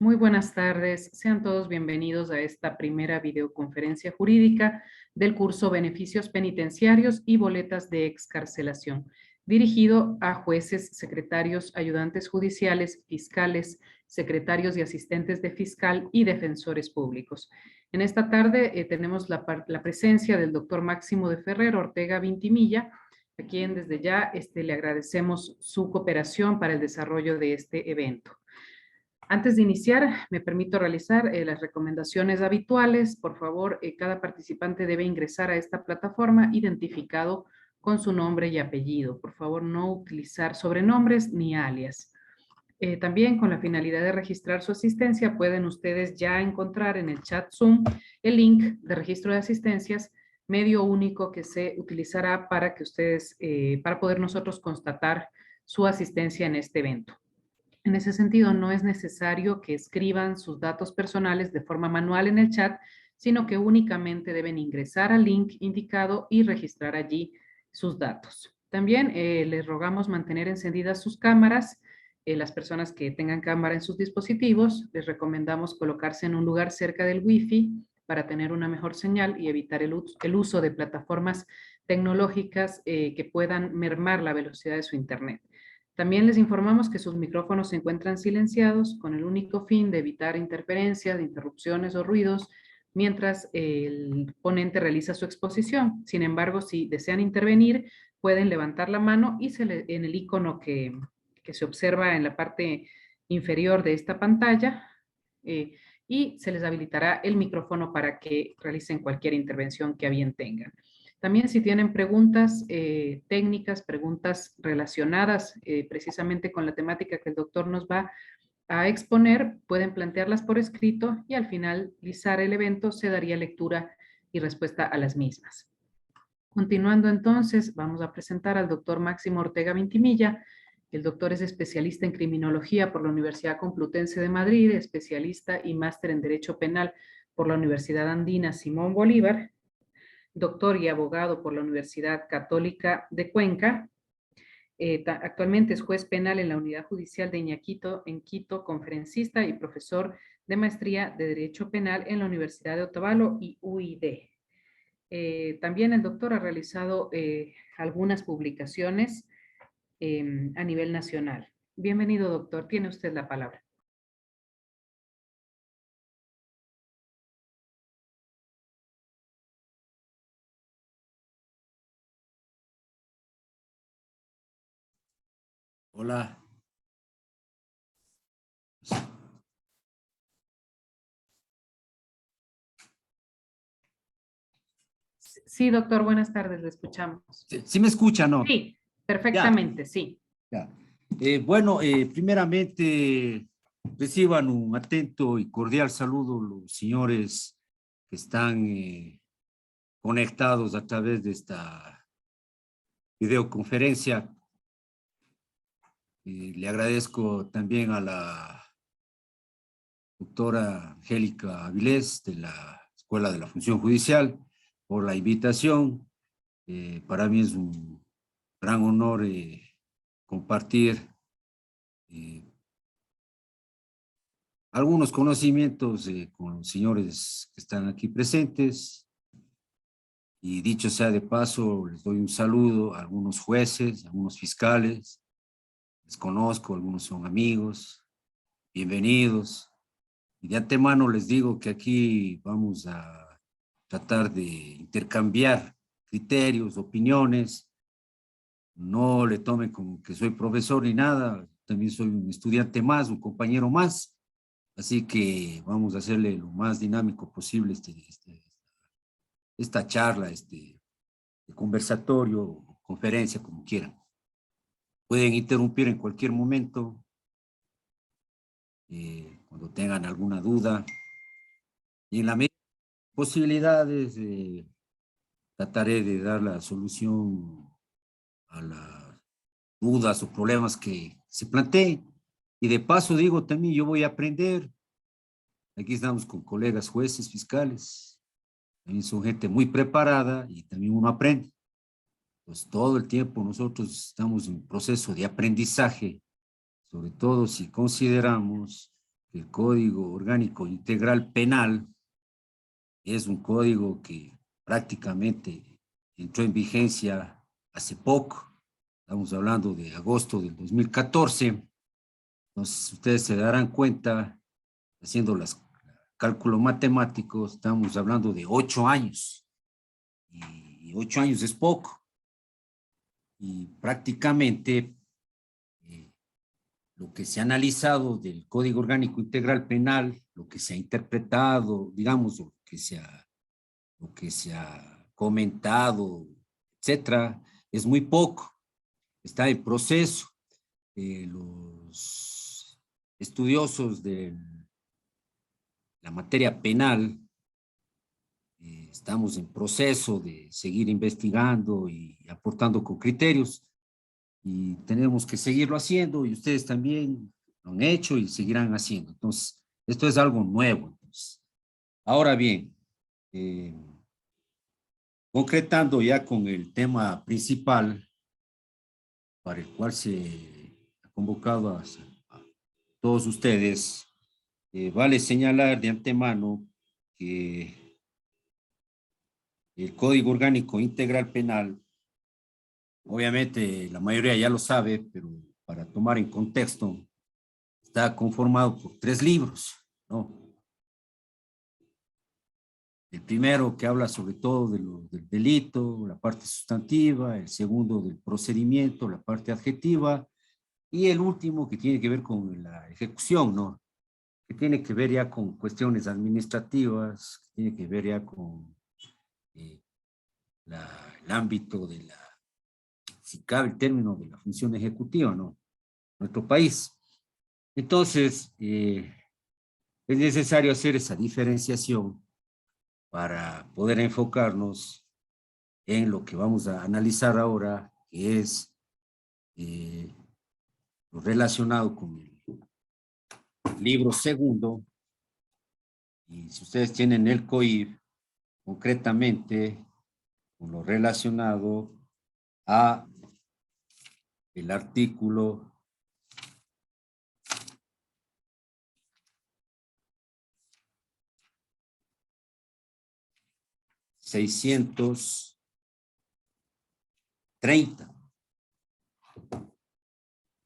Muy buenas tardes, sean todos bienvenidos a esta primera videoconferencia jurídica del curso Beneficios Penitenciarios y Boletas de Excarcelación, dirigido a jueces, secretarios, ayudantes judiciales, fiscales, secretarios y asistentes de fiscal y defensores públicos. En esta tarde tenemos la presencia del doctor Máximo de Ferrer Ortega Vintimilla, a quien desde ya le agradecemos su cooperación para el desarrollo de este evento. Antes de iniciar, me permito realizar las recomendaciones habituales. Por favor, cada participante debe ingresar a esta plataforma identificado con su nombre y apellido. Por favor, no utilizar sobrenombres ni alias. También con la finalidad de registrar su asistencia, pueden ustedes ya encontrar en el chat Zoom el link de registro de asistencias, medio único que se utilizará para que ustedes, para poder nosotros constatar su asistencia en este evento. En ese sentido, no es necesario que escriban sus datos personales de forma manual en el chat, sino que únicamente deben ingresar al link indicado y registrar allí sus datos. También les rogamos mantener encendidas sus cámaras. Las personas que tengan cámara en sus dispositivos, les recomendamos colocarse en un lugar cerca del Wi-Fi para tener una mejor señal y evitar el uso de plataformas tecnológicas que puedan mermar la velocidad de su internet. También les informamos que sus micrófonos se encuentran silenciados con el único fin de evitar interferencias, interrupciones o ruidos mientras el ponente realiza su exposición. Sin embargo, si desean intervenir, pueden levantar la mano y en el icono que se observa en la parte inferior de esta pantalla y se les habilitará el micrófono para que realicen cualquier intervención que a bien tengan. También si tienen preguntas técnicas, preguntas relacionadas precisamente con la temática que el doctor nos va a exponer, pueden plantearlas por escrito y al finalizar el evento se daría lectura y respuesta a las mismas. Continuando entonces, vamos a presentar al doctor Máximo Ortega Vintimilla. El doctor es especialista en criminología por la Universidad Complutense de Madrid, especialista y máster en Derecho Penal por la Universidad Andina Simón Bolívar, doctor y abogado por la Universidad Católica de Cuenca. Actualmente es juez penal en la Unidad Judicial de Iñaquito, en Quito, conferencista y profesor de maestría de Derecho Penal en la Universidad de Otavalo y UID. También el doctor ha realizado algunas publicaciones a nivel nacional. Bienvenido, doctor. Tiene usted la palabra. Hola. Sí, doctor, buenas tardes, le escuchamos. ¿Sí me escucha, no? Sí, perfectamente, ya. Sí. Ya. Bueno, primeramente reciban un atento y cordial saludo los señores que están conectados a través de esta videoconferencia. Le agradezco también a la doctora Angélica Avilés de la Escuela de la Función Judicial por la invitación. Para mí es un gran honor compartir algunos conocimientos con los señores que están aquí presentes. Y dicho sea de paso, les doy un saludo a algunos jueces, a algunos fiscales. Les conozco, algunos son amigos. Bienvenidos. Y de antemano les digo que aquí vamos a tratar de intercambiar criterios, opiniones. No le tomen como que soy profesor ni nada. También soy un estudiante más, un compañero más. Así que vamos a hacerle lo más dinámico posible esta charla, conversatorio, conferencia, como quieran. Pueden interrumpir en cualquier momento, cuando tengan alguna duda. Y en la medida de posibilidades, trataré de dar la solución a las dudas o problemas que se planteen. Y de paso digo también, yo voy a aprender. Aquí estamos con colegas jueces, fiscales. También son gente muy preparada y también uno aprende. Pues todo el tiempo nosotros estamos en proceso de aprendizaje sobre todo si consideramos que el Código Orgánico Integral Penal es un código que prácticamente entró en vigencia hace poco. Estamos hablando de agosto del 2014. Entonces, ustedes se darán cuenta, haciendo los cálculos matemáticos, estamos hablando de 8 años. Y 8 años es poco. Y prácticamente lo que se ha analizado del Código Orgánico Integral Penal, lo que se ha interpretado, digamos, lo que se ha comentado, etcétera, es muy poco. Está en proceso. Los estudiosos de la materia penal estamos en proceso de seguir investigando y aportando con criterios, y tenemos que seguirlo haciendo, y ustedes también lo han hecho y seguirán haciendo. Entonces, esto es algo nuevo. Entonces, ahora bien, concretando ya con el tema principal para el cual se ha convocado a todos ustedes, vale señalar de antemano que el Código Orgánico Integral Penal, obviamente la mayoría ya lo sabe, pero para tomar en contexto, está conformado por 3 libros, ¿no? El primero que habla sobre todo del delito, la parte sustantiva; el segundo del procedimiento, la parte adjetiva; y el último que tiene que ver con la ejecución, ¿no? Que tiene que ver ya con cuestiones administrativas, que tiene que ver ya con el ámbito de la, si cabe el término, de la función ejecutiva, ¿no? Nuestro país. Entonces, es necesario hacer esa diferenciación para poder enfocarnos en lo que vamos a analizar ahora, que es lo relacionado con el libro segundo. Y si ustedes tienen el COIF, concretamente con lo relacionado a el artículo 630,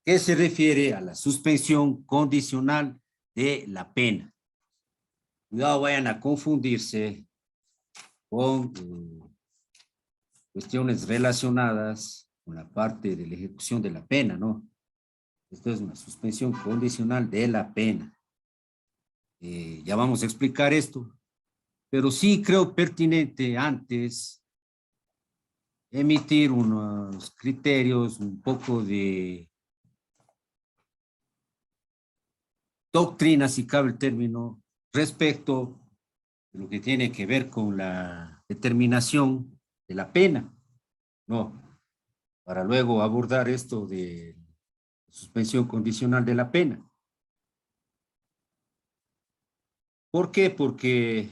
que se refiere a la suspensión condicional de la pena. No vayan a confundirse con cuestiones relacionadas con la parte de la ejecución de la pena, ¿no? Esto es una suspensión condicional de la pena. Ya vamos a explicar esto, pero sí creo pertinente antes emitir unos criterios, un poco de doctrina, si cabe el término, respecto de lo que tiene que ver con la determinación de la pena, ¿no? Para luego abordar esto de suspensión condicional de la pena. ¿Por qué? Porque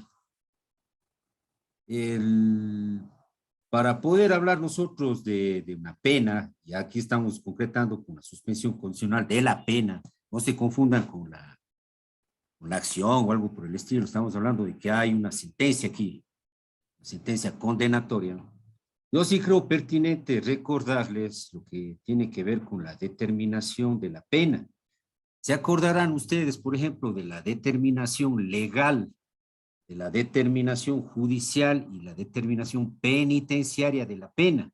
para poder hablar nosotros de una pena, y aquí estamos concretando con la suspensión condicional de la pena, no se confundan con la acción o algo por el estilo. Estamos hablando de que hay una sentencia aquí, una sentencia condenatoria. Yo sí creo pertinente recordarles lo que tiene que ver con la determinación de la pena. Se acordarán ustedes, por ejemplo, de la determinación legal, de la determinación judicial y la determinación penitenciaria de la pena.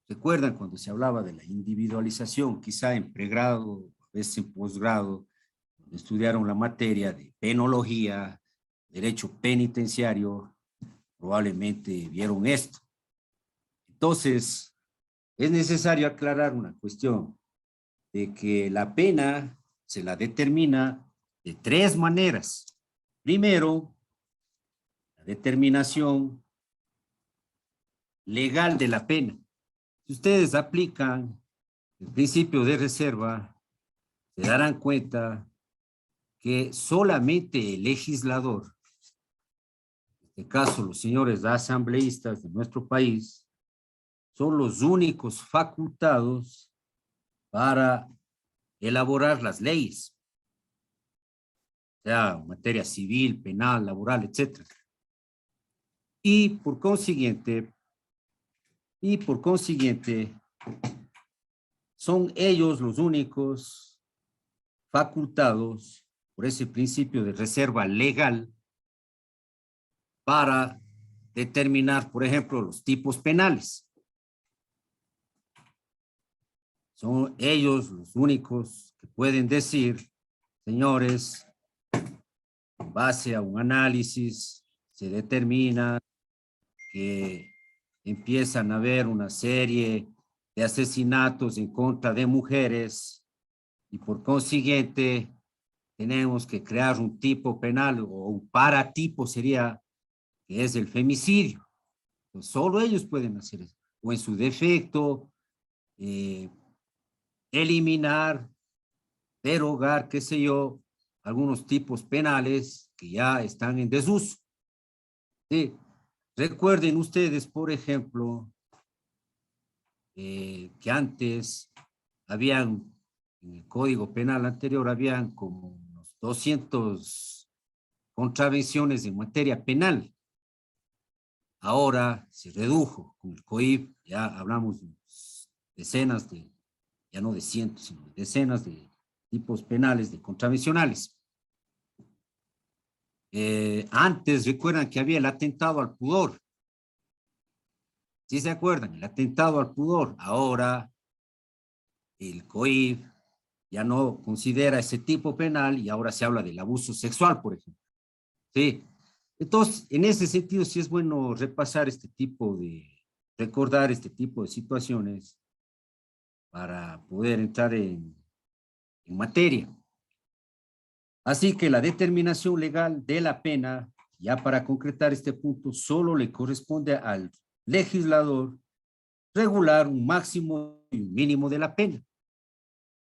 ¿Recuerdan cuando se hablaba de la individualización, quizá en pregrado, a veces en posgrado, estudiaron la materia de penología, derecho penitenciario, probablemente vieron esto? Entonces, es necesario aclarar una cuestión, de que la pena se la determina de 3 maneras. Primero, la determinación legal de la pena. Si ustedes aplican el principio de reserva, se darán cuenta que solamente el legislador, en este caso los señores asambleístas de nuestro país, son los únicos facultados para elaborar las leyes, sea materia civil, penal, laboral, etc. Y por consiguiente, son ellos los únicos facultados por ese principio de reserva legal para determinar, por ejemplo, los tipos penales. Son ellos los únicos que pueden decir, señores, en base a un análisis, se determina que empiezan a haber una serie de asesinatos en contra de mujeres y por consiguiente tenemos que crear un tipo penal o un paratipo sería que es el femicidio. Pues solo ellos pueden hacer eso. O en su defecto, eliminar, derogar, qué sé yo, algunos tipos penales que ya están en desuso. Sí. Recuerden ustedes, por ejemplo, que antes habían, en el Código Penal anterior, habían como unos 200 contravenciones en materia penal. Ahora se redujo con el COIP, ya hablamos de decenas de, ya no de cientos, sino de decenas de tipos penales, de contravencionales. Antes, recuerdan que había el atentado al pudor. ¿Sí se acuerdan? El atentado al pudor. Ahora el COIP ya no considera ese tipo penal y ahora se habla del abuso sexual, por ejemplo. Sí. Entonces, en ese sentido, sí es bueno repasar recordar este tipo de situaciones para poder entrar en materia. Así que la determinación legal de la pena, ya para concretar este punto, solo le corresponde al legislador regular un máximo y un mínimo de la pena.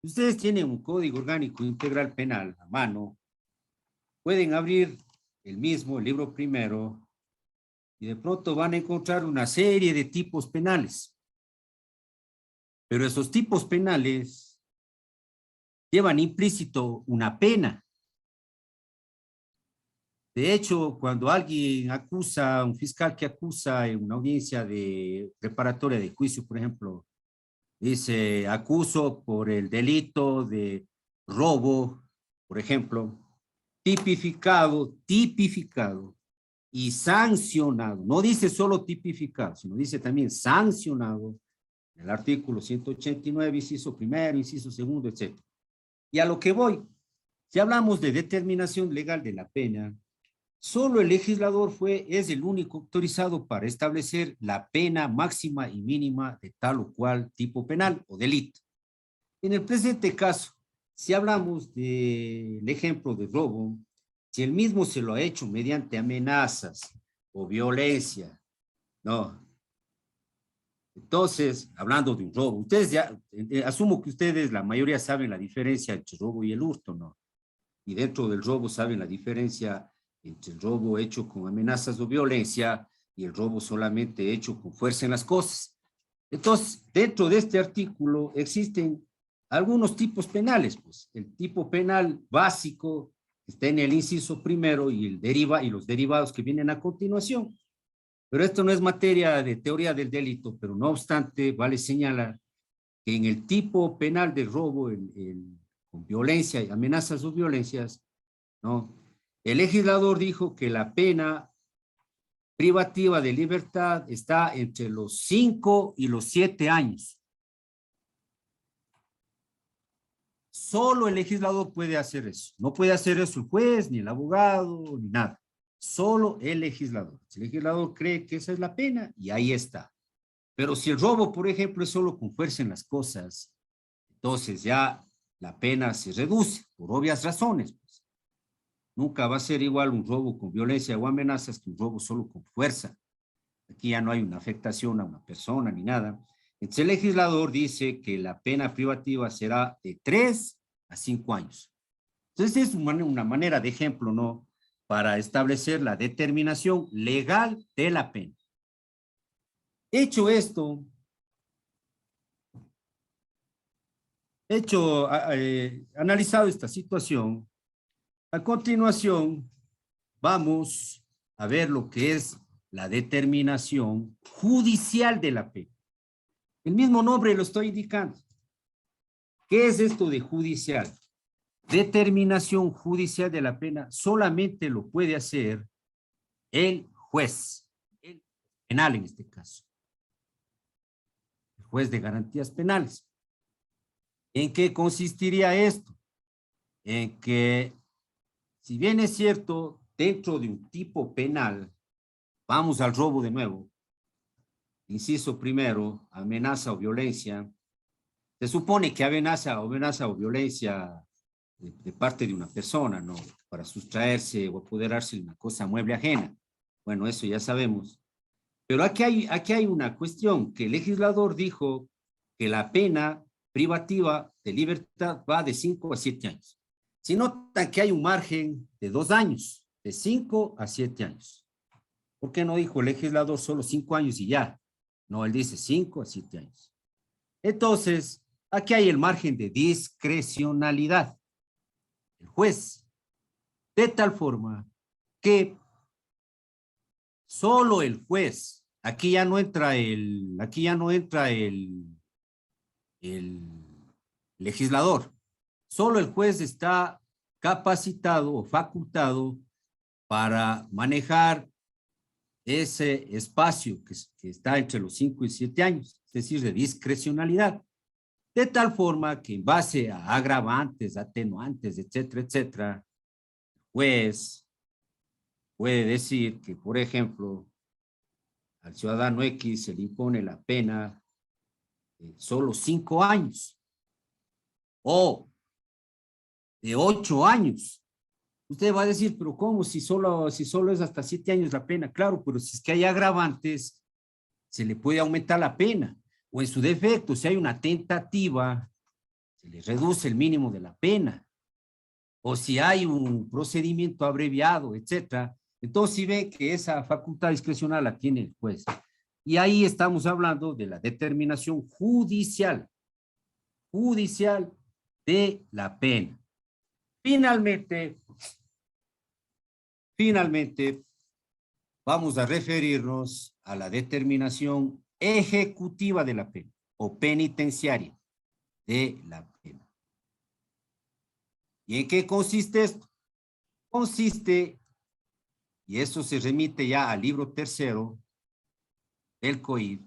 Ustedes tienen un Código Orgánico Integral Penal a mano, pueden abrir el mismo, el libro primero, y de pronto van a encontrar una serie de tipos penales. Pero esos tipos penales llevan implícito una pena. De hecho, cuando alguien acusa, un fiscal que acusa en una audiencia de preparatoria de juicio, por ejemplo, dice, acuso por el delito de robo, por ejemplo, tipificado y sancionado. No dice solo tipificado, sino dice también sancionado, en el artículo 189, inciso primero, inciso segundo, etc. Y a lo que voy, si hablamos de determinación legal de la pena, solo el legislador es el único autorizado para establecer la pena máxima y mínima de tal o cual tipo penal o delito. En el presente caso, si hablamos del ejemplo de robo, si el mismo se lo ha hecho mediante amenazas o violencia, no. Entonces, hablando de un robo, ustedes ya, asumo que ustedes, la mayoría saben la diferencia entre robo y el hurto, ¿no? Y dentro del robo saben la diferencia entre el robo hecho con amenazas o violencia y el robo solamente hecho con fuerza en las cosas. Entonces, dentro de este artículo existen algunos tipos penales, pues el tipo penal básico está en el inciso primero y los derivados que vienen a continuación. Pero esto no es materia de teoría del delito, pero no obstante, vale señalar que en el tipo penal de robo, con violencia y amenazas o violencias, ¿no? El legislador dijo que la pena privativa de libertad está entre los 5 y los 7 años. Solo el legislador puede hacer eso. No puede hacer eso el juez, ni el abogado, ni nada. Solo el legislador. Si el legislador cree que esa es la pena, y ahí está. Pero si el robo, por ejemplo, es solo con fuerza en las cosas, entonces ya la pena se reduce, por obvias razones. Pues. Nunca va a ser igual un robo con violencia o amenazas que un robo solo con fuerza. Aquí ya no hay una afectación a una persona ni nada. Entonces el legislador dice que la pena privativa será de 3 a 5 años. Entonces es una manera de ejemplo, ¿no? Para establecer la determinación legal de la pena. Hecho esto, Analizado esta situación, a continuación vamos a ver lo que es la determinación judicial de la pena. El mismo nombre lo estoy indicando. ¿Qué es esto de judicial? Determinación judicial de la pena solamente lo puede hacer el juez, el penal en este caso, el juez de garantías penales. ¿En qué consistiría esto? En que, si bien es cierto, dentro de un tipo penal, vamos al robo de nuevo, inciso primero, amenaza o violencia, se supone que amenaza o violencia de parte de una persona, ¿no? Para sustraerse o apoderarse de una cosa mueble ajena. Bueno, eso ya sabemos. Pero aquí hay una cuestión, que el legislador dijo que la pena privativa de libertad va de 5 a 7 años. Si notan que hay un margen de 2 años, de 5 a 7 años. ¿Por qué no dijo el legislador solo 5 años y ya? No, él dice 5 a 7 años. Entonces, aquí hay el margen de discrecionalidad. El juez, de tal forma que solo el juez, aquí ya no entra el legislador, solo el juez está capacitado o facultado para manejar ese espacio que está entre los 5 y 7 años, es decir, de discrecionalidad, de tal forma que en base a agravantes, atenuantes, etcétera, etcétera, pues puede decir que, por ejemplo, al ciudadano X se le impone la pena de solo 5 años o de 8 años. Usted va a decir, pero ¿cómo? Si solo es hasta 7 años la pena. Claro, pero si es que hay agravantes, se le puede aumentar la pena. O en su defecto, si hay una tentativa, se le reduce el mínimo de la pena. O si hay un procedimiento abreviado, etcétera. Entonces, si ve que esa facultad discrecional la tiene el juez. Y ahí estamos hablando de la determinación judicial de la pena. Finalmente, vamos a referirnos a la determinación ejecutiva de la pena o penitenciaria de la pena. ¿Y en qué consiste esto? Consiste, y eso se remite ya al libro tercero del COIR,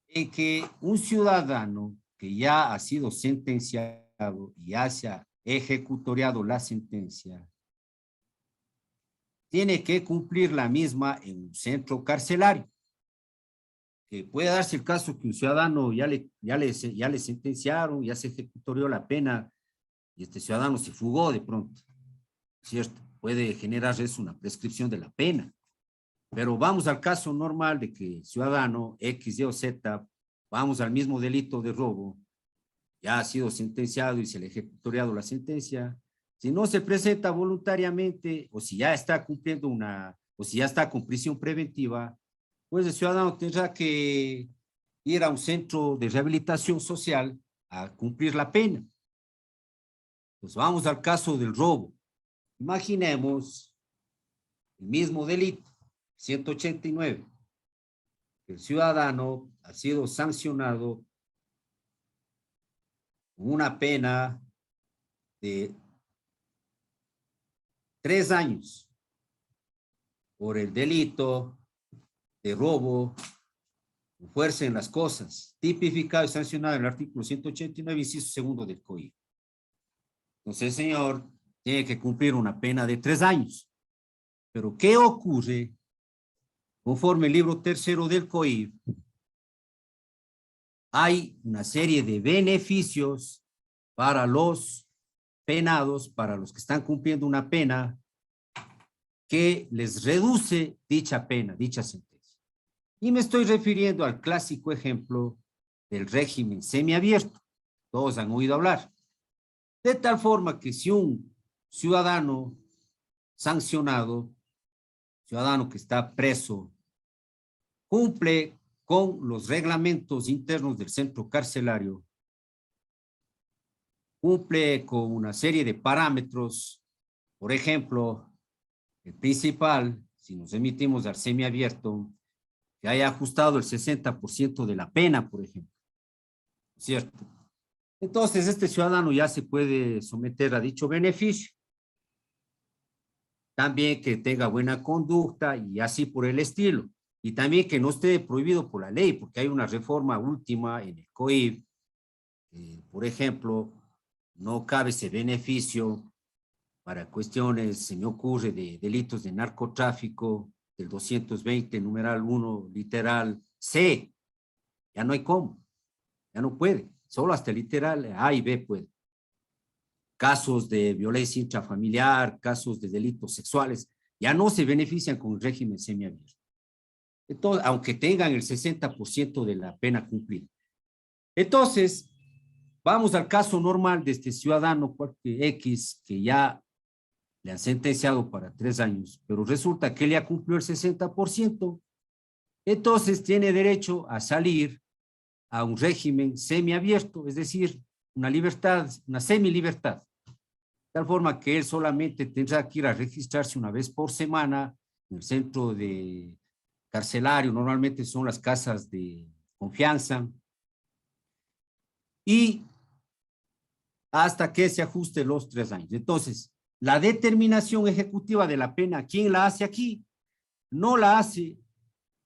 en que un ciudadano que ya ha sido sentenciado y ya se ha ejecutoriado la sentencia, tiene que cumplir la misma en un centro carcelario. Que puede darse el caso que un ciudadano ya le sentenciaron, ya se ejecutorió la pena y este ciudadano se fugó de pronto, ¿cierto? Puede generar eso una prescripción de la pena. Pero vamos al caso normal de que el ciudadano X, Y o Z, vamos al mismo delito de robo, ya ha sido sentenciado y se le ha ejecutoriado la sentencia. Si no se presenta voluntariamente o si ya está cumpliendo o si ya está con prisión preventiva, pues el ciudadano tendrá que ir a un centro de rehabilitación social a cumplir la pena. Pues vamos al caso del robo. Imaginemos el mismo delito, 189. El ciudadano ha sido sancionado con una pena de 3 años por el delito de robo, fuerza en las cosas, tipificado y sancionado en el artículo 189, inciso segundo del COIR. Entonces, el señor tiene que cumplir una pena de 3 años. Pero, ¿qué ocurre? Conforme el libro tercero del COIR, hay una serie de beneficios para los penados, para los que están cumpliendo una pena, que les reduce dicha pena, dicha sentencia. Y me estoy refiriendo al clásico ejemplo del régimen semiabierto. Todos han oído hablar. De tal forma que si un ciudadano sancionado, ciudadano que está preso, cumple con los reglamentos internos del centro carcelario, cumple con una serie de parámetros. Por ejemplo, el principal, si nos emitimos al semiabierto, que haya ajustado el 60% de la pena, por ejemplo, ¿cierto? Entonces, este ciudadano ya se puede someter a dicho beneficio. También que tenga buena conducta y así por el estilo. Y también que no esté prohibido por la ley, porque hay una reforma última en el COIP. Por ejemplo, no cabe ese beneficio para cuestiones, se me ocurre, de delitos de narcotráfico, del 220, numeral 1, literal C. Ya no hay cómo, ya no puede, solo hasta literal A y B puede. Casos de violencia intrafamiliar, casos de delitos sexuales, ya no se benefician con el régimen semiabierto. Entonces, aunque tengan el 60% de la pena cumplida. Entonces, vamos al caso normal de este ciudadano X que ya le han sentenciado para 3 años, pero resulta que él ya cumplió el 60%, entonces tiene derecho a salir a un régimen semiabierto, es decir, una libertad, una semilibertad, de tal forma que él solamente tendrá que ir a registrarse una vez por semana en el centro de carcelario, normalmente son las casas de confianza, y hasta que se ajuste los 3 años. Entonces, la determinación ejecutiva de la pena, ¿quién la hace aquí? No la hace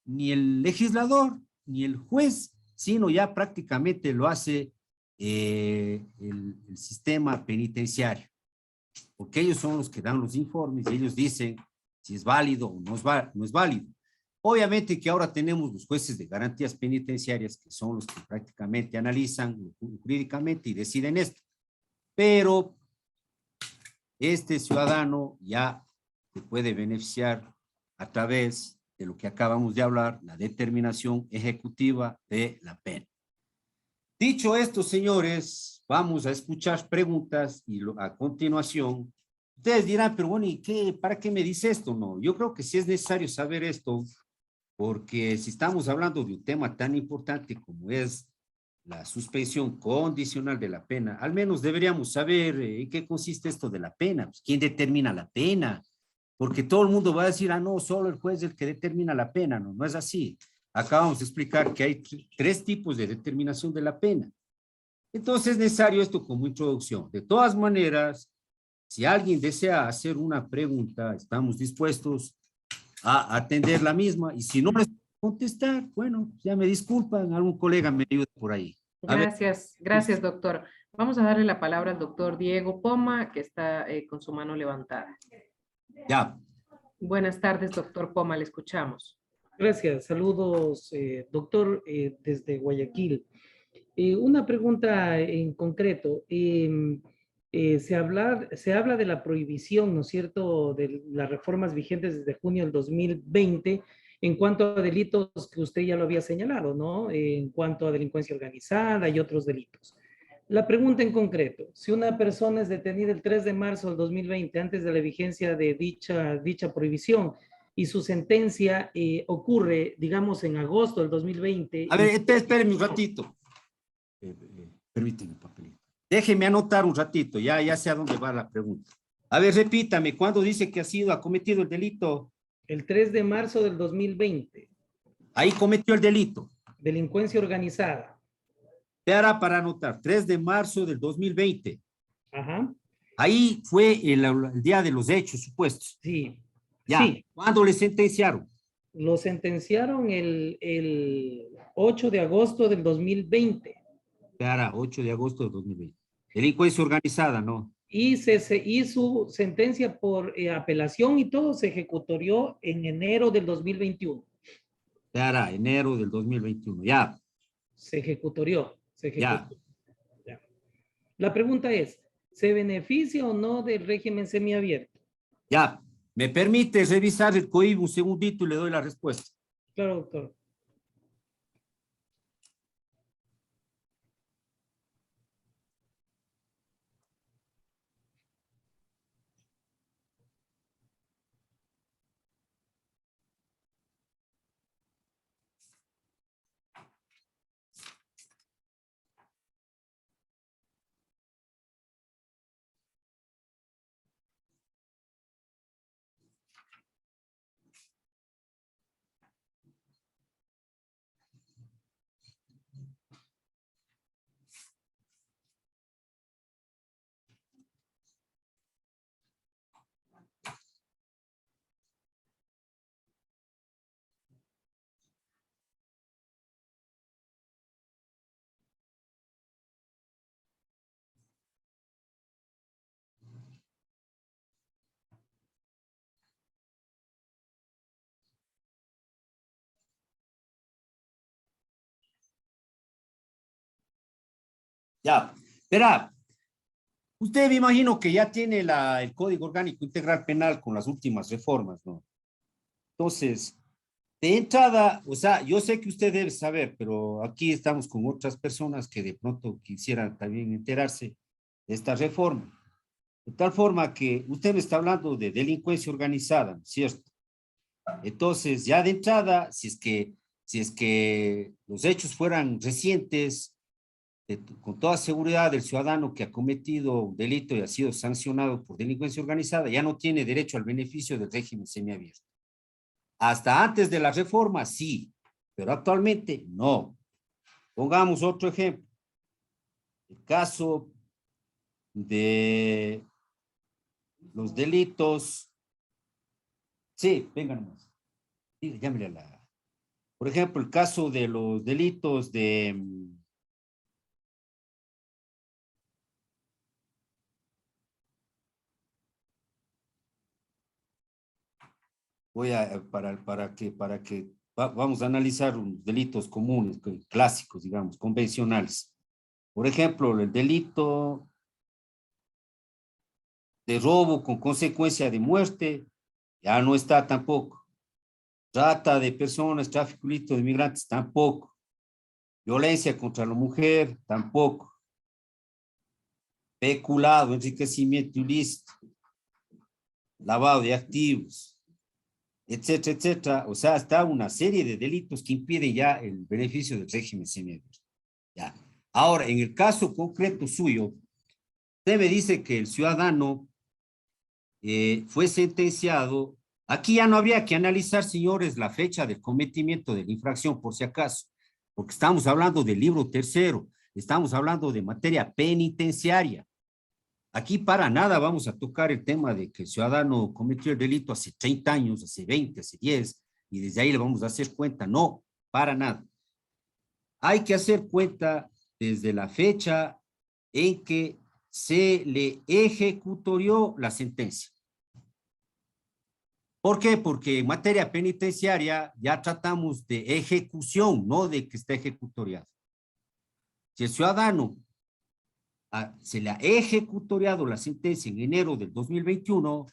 ni el legislador ni el juez, sino ya prácticamente lo hace el sistema penitenciario, porque ellos son los que dan los informes y ellos dicen si es válido o no es válido. Obviamente que ahora tenemos los jueces de garantías penitenciarias, que son los que prácticamente analizan jurídicamente y deciden esto, pero este ciudadano ya se puede beneficiar a través de lo que acabamos de hablar, la determinación ejecutiva de la pena. Dicho esto, señores, vamos a escuchar preguntas y a continuación, ustedes dirán, pero bueno, ¿y qué? ¿Para qué me dice esto? No, yo creo que sí es necesario saber esto, porque si estamos hablando de un tema tan importante como es la suspensión condicional de la pena, al menos deberíamos saber en qué consiste esto de la pena, pues, quién determina la pena, porque todo el mundo va a decir, ah, no, solo el juez es el que determina la pena, no, no es así. Acabamos de explicar que hay 3 tipos de determinación de la pena. Entonces es necesario esto como introducción. De todas maneras, si alguien desea hacer una pregunta, estamos dispuestos a atender la misma, y si no les contestar, bueno, ya me disculpan, algún colega me ayuda por ahí. A ver, Gracias, gracias, doctor. Vamos a darle la palabra al doctor Diego Poma, que está con su mano levantada. ya, Buenas tardes, doctor Poma, le escuchamos. Gracias, saludos, doctor, desde Guayaquil. Una pregunta en concreto. Se habla de la prohibición, ¿no es cierto?, de las reformas vigentes desde junio del 2020 en cuanto a delitos que usted ya lo había señalado, ¿no? En cuanto a delincuencia organizada y otros delitos. La pregunta en concreto, si una persona es detenida el 3 de marzo del 2020, antes de la vigencia de dicha prohibición, y su sentencia ocurre, digamos, en agosto del 2020. a ver, espérenme un ratito. Permíteme, papelito. Déjeme anotar un ratito, ya sé a dónde va la pregunta. A ver, repítame, ¿cuándo dice que ha cometido el delito? El 3 de marzo del 2020. Ahí cometió el delito. Delincuencia organizada. Para anotar, 3 de marzo del 2020. Ajá. Ahí fue el día de los hechos supuestos. Sí. Ya, Sí. ¿cuándo le sentenciaron? Lo sentenciaron el 8 de agosto del 2020. 8 de agosto de 2020. Delincuencia organizada, ¿no? Y su sentencia por apelación y todo se ejecutorió en enero del 2021. Enero del 2021, ya. Se ejecutorió. Ya. Ya. La pregunta es, ¿se beneficia o no del régimen semiabierto? Ya. ¿Me permite revisar el COIB un segundito y le doy la respuesta? Claro, doctor. Ya, verá, usted me imagino que ya tiene el Código Orgánico Integral Penal con las últimas reformas, ¿no? Entonces, de entrada, o sea, yo sé que usted debe saber, pero aquí estamos con otras personas que de pronto quisieran también enterarse de esta reforma. De tal forma que usted me está hablando de delincuencia organizada, ¿no es cierto? Entonces, ya de entrada, si es que los hechos fueran recientes, con toda seguridad el ciudadano que ha cometido un delito y ha sido sancionado por delincuencia organizada ya no tiene derecho al beneficio del régimen semiabierto. Hasta antes de la reforma, sí, pero actualmente no. Pongamos otro ejemplo. El caso de los delitos. Sí, vengan más. Llámele a la. Por ejemplo, el caso de los delitos de. Vamos a analizar delitos comunes, clásicos, digamos, convencionales. Por ejemplo, el delito de robo con consecuencia de muerte, ya no está tampoco. Trata de personas, tráfico ilícito de migrantes, tampoco. Violencia contra la mujer, tampoco. Peculado, enriquecimiento ilícito, lavado de activos, etcétera, etcétera. O sea, está una serie de delitos que impiden ya el beneficio del régimen semiabierto. Ya. Ahora, en el caso concreto suyo, usted me dice que el ciudadano fue sentenciado. Aquí ya no habría que analizar, señores, la fecha del cometimiento de la infracción, por si acaso, porque estamos hablando del libro tercero, estamos hablando de materia penitenciaria. Aquí para nada vamos a tocar el tema de que el ciudadano cometió el delito hace 30 años, hace 20, hace 10, y desde ahí le vamos a hacer cuenta. No, para nada. Hay que hacer cuenta desde la fecha en que se le ejecutorió la sentencia. ¿Por qué? Porque en materia penitenciaria ya tratamos de ejecución, no de que esté ejecutoriado. Si el ciudadano se le ha ejecutoriado la sentencia en enero del 2021,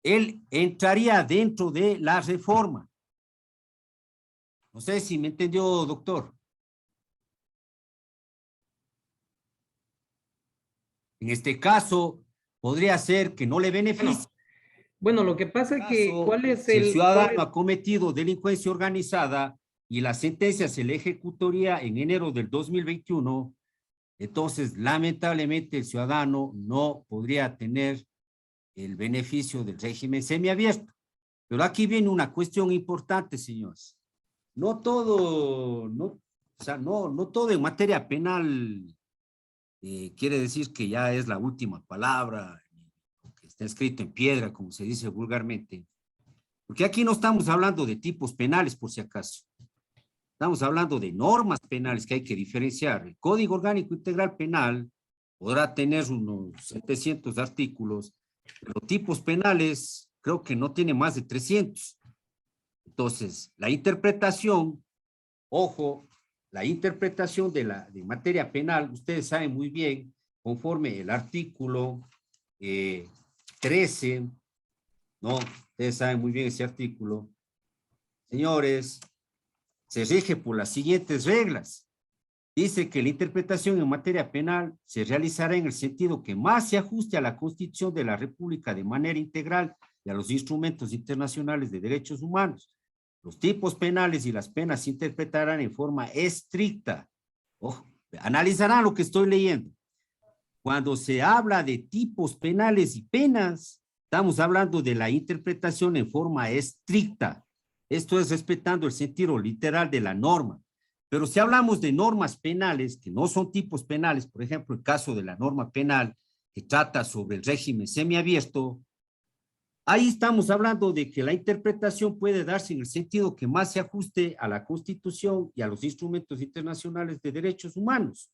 él entraría dentro de la reforma. No sé si me entendió, doctor. En este caso, podría ser que no le beneficie. Bueno, lo que pasa es que, ¿cuál es si el el ciudadano ha cometido delincuencia organizada y la sentencia se le ejecutoría en enero del 2021, entonces lamentablemente el ciudadano no podría tener el beneficio del régimen semiabierto. Pero aquí viene una cuestión importante, señores. No todo, no todo en materia penal quiere decir que ya es la última palabra, que está escrito en piedra, como se dice vulgarmente. Porque aquí no estamos hablando de tipos penales, por si acaso. Estamos hablando de normas penales que hay que diferenciar. El Código Orgánico Integral Penal podrá tener unos 700 artículos, pero tipos penales creo que no tiene más de 300. Entonces, la interpretación, ojo, la interpretación de materia penal, ustedes saben muy bien, conforme el artículo 13, ¿no? Ustedes saben muy bien ese artículo. Señores, se rige por las siguientes reglas. Dice que la interpretación en materia penal se realizará en el sentido que más se ajuste a la Constitución de la República de manera integral y a los instrumentos internacionales de derechos humanos. Los tipos penales y las penas se interpretarán en forma estricta. Ojo, analizarán lo que estoy leyendo. Cuando se habla de tipos penales y penas, estamos hablando de la interpretación en forma estricta. Esto es respetando el sentido literal de la norma. Pero si hablamos de normas penales, que no son tipos penales, por ejemplo, el caso de la norma penal que trata sobre el régimen semiabierto, ahí estamos hablando de que la interpretación puede darse en el sentido que más se ajuste a la Constitución y a los instrumentos internacionales de derechos humanos.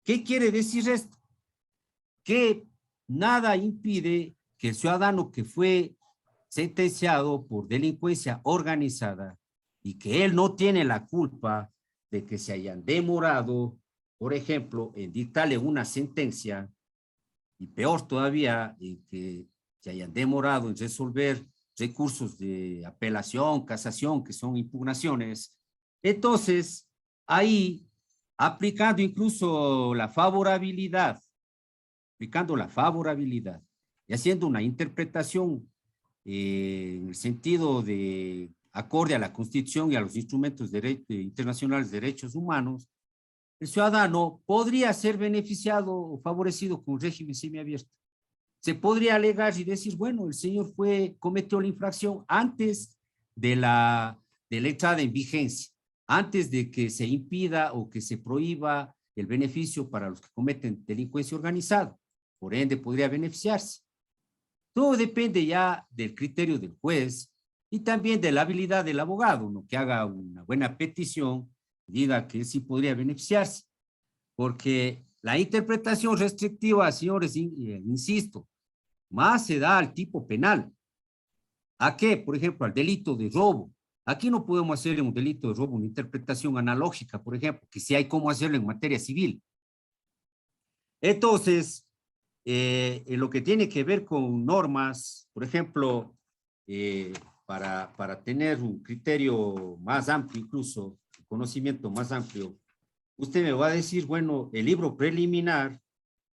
¿Qué quiere decir esto? Que nada impide que el ciudadano que fue sentenciado por delincuencia organizada y que él no tiene la culpa de que se hayan demorado por ejemplo, en dictarle una sentencia, y peor todavía, en que se hayan demorado en resolver recursos de apelación, casación, que son impugnaciones. Entonces, ahí, aplicando incluso la favorabilidad, y haciendo una interpretación en el sentido de acorde a la Constitución y a los instrumentos internacionales de derechos humanos, el ciudadano podría ser beneficiado o favorecido con un régimen semiabierto. Se podría alegar y decir, bueno, el señor cometió la infracción antes de la entrada en vigencia, antes de que se impida o que se prohíba el beneficio para los que cometen delincuencia organizada. Por ende, podría beneficiarse. Todo depende ya del criterio del juez y también de la habilidad del abogado, ¿no? Que haga una buena petición, diga que sí podría beneficiarse, porque la interpretación restrictiva, señores, insisto, más se da al tipo penal. ¿A qué? Por ejemplo, al delito de robo. Aquí no podemos hacer en un delito de robo una interpretación analógica, por ejemplo, que sí hay cómo hacerlo en materia civil. Entonces, en lo que tiene que ver con normas, por ejemplo, para tener un criterio más amplio, incluso un conocimiento más amplio, usted me va a decir, bueno, el libro preliminar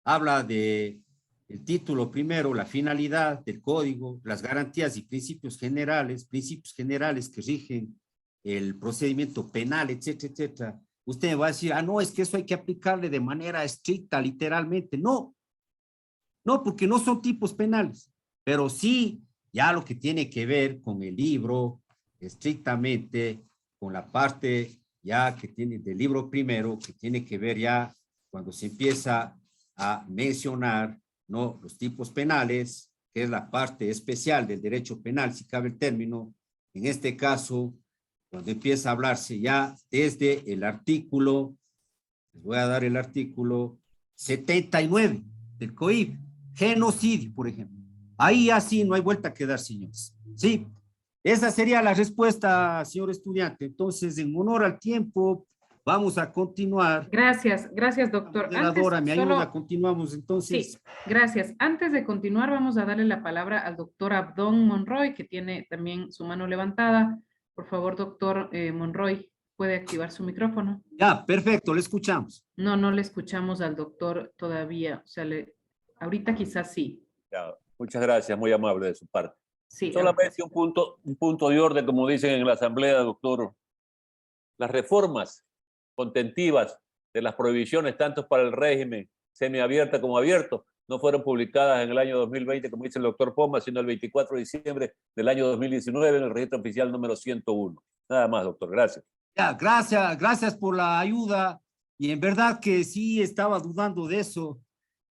habla de el título primero, la finalidad del código, las garantías y principios generales que rigen el procedimiento penal, etcétera, etcétera. Usted me va a decir, no, es que eso hay que aplicarle de manera estricta, literalmente. No, porque no son tipos penales, pero sí ya lo que tiene que ver con el libro, estrictamente con la parte ya que tiene del libro primero, que tiene que ver ya cuando se empieza a mencionar, ¿no?, los tipos penales, que es la parte especial del derecho penal, si cabe el término. En este caso, cuando empieza a hablarse ya desde el artículo, les voy a dar el artículo 79 del COIP, genocidio, por ejemplo. Ahí así no hay vuelta a quedar, señores. Sí, esa sería la respuesta, señor estudiante. Entonces, en honor al tiempo, vamos a continuar. Gracias, doctor. La moderadora me ayuda, continuamos entonces. Sí, gracias. Antes de continuar, vamos a darle la palabra al doctor Abdón Monroy, que tiene también su mano levantada. Por favor, doctor Monroy, ¿puede activar su micrófono? Ya, perfecto, le escuchamos. No le escuchamos al doctor todavía. O sea, ahorita quizás sí. Ya, muchas gracias, muy amable de su parte. Sí. Solamente un punto de orden, como dicen en la asamblea, doctor. Las reformas contentivas de las prohibiciones, tanto para el régimen semiabierto como abierto, no fueron publicadas en el año 2020, como dice el doctor Poma, sino el 24 de diciembre del año 2019 en el registro oficial número 101. Nada más, doctor. Gracias. Ya, gracias por la ayuda. Y en verdad que sí estaba dudando de eso.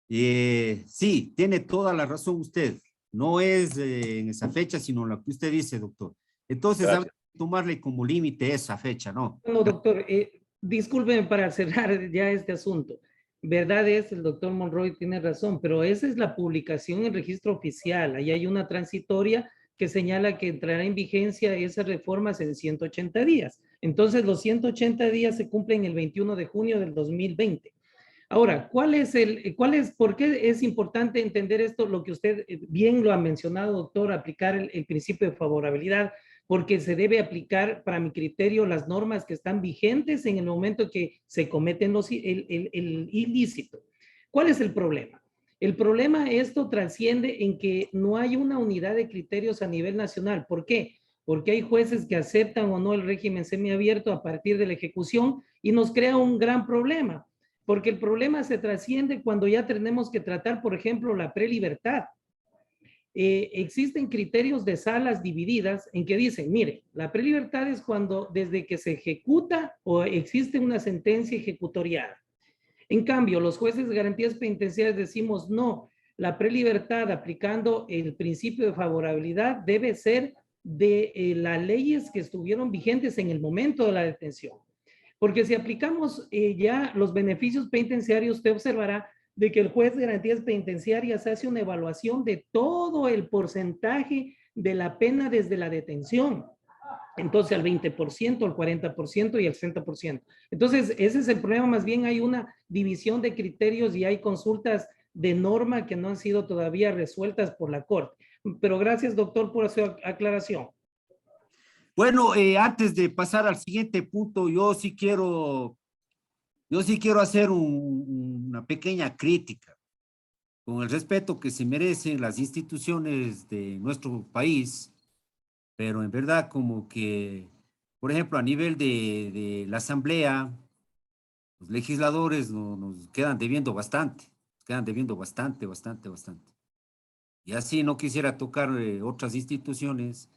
Sí, tiene toda la razón usted. No es en esa fecha, sino lo que usted dice, doctor. Entonces, hay que tomarle como límite esa fecha, ¿no? No, doctor, discúlpeme para cerrar ya este asunto. Verdad es, el doctor Monroy tiene razón, pero esa es la publicación en registro oficial. Ahí hay una transitoria que señala que entrará en vigencia esas reformas en 180 días. Entonces, los 180 días se cumplen el 21 de junio del 2020. Ahora, ¿por qué es importante entender esto? Lo que usted bien lo ha mencionado, doctor, aplicar el principio de favorabilidad, porque se debe aplicar, para mi criterio, las normas que están vigentes en el momento que se cometen el ilícito. ¿Cuál es el problema? El problema, esto trasciende en que no hay una unidad de criterios a nivel nacional. ¿Por qué? Porque hay jueces que aceptan o no el régimen semiabierto a partir de la ejecución y nos crea un gran problema. Porque el problema se trasciende cuando ya tenemos que tratar, por ejemplo, la prelibertad. Existen criterios de salas divididas en que dicen, mire, la prelibertad es cuando desde que se ejecuta o existe una sentencia ejecutorial. En cambio, los jueces de garantías penitenciarias decimos, no, la prelibertad aplicando el principio de favorabilidad debe ser de las leyes que estuvieron vigentes en el momento de la detención. Porque si aplicamos ya los beneficios penitenciarios, usted observará de que el juez de garantías penitenciarias hace una evaluación de todo el porcentaje de la pena desde la detención. entonces al 20%, al 40% y al 60%. Entonces, ese es el problema, más bien hay una división de criterios y hay consultas de norma que no han sido todavía resueltas por la Corte. Pero gracias, doctor, por su aclaración. Bueno, antes de pasar al siguiente punto, yo sí quiero hacer una pequeña crítica con el respeto que se merecen las instituciones de nuestro país, pero en verdad como que, por ejemplo, a nivel de la Asamblea, los legisladores nos quedan debiendo bastante, nos quedan debiendo bastante, bastante, bastante. Y así no quisiera tocar otras instituciones.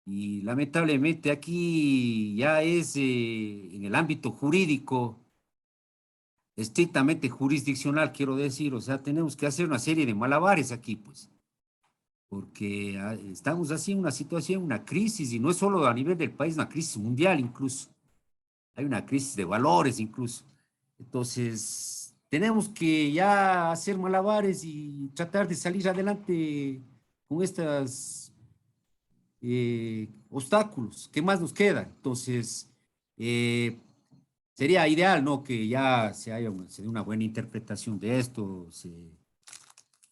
Y lamentablemente aquí ya es en el ámbito jurídico, estrictamente jurisdiccional, quiero decir, o sea, tenemos que hacer una serie de malabares aquí, pues, porque estamos así en una situación, una crisis, y no es solo a nivel del país, una crisis mundial incluso. Hay una crisis de valores incluso. Entonces, tenemos que ya hacer malabares y tratar de salir adelante con estos obstáculos. ¿Qué más nos queda? Entonces, eh, sería ideal, ¿no? Que ya se dé una buena interpretación de esto,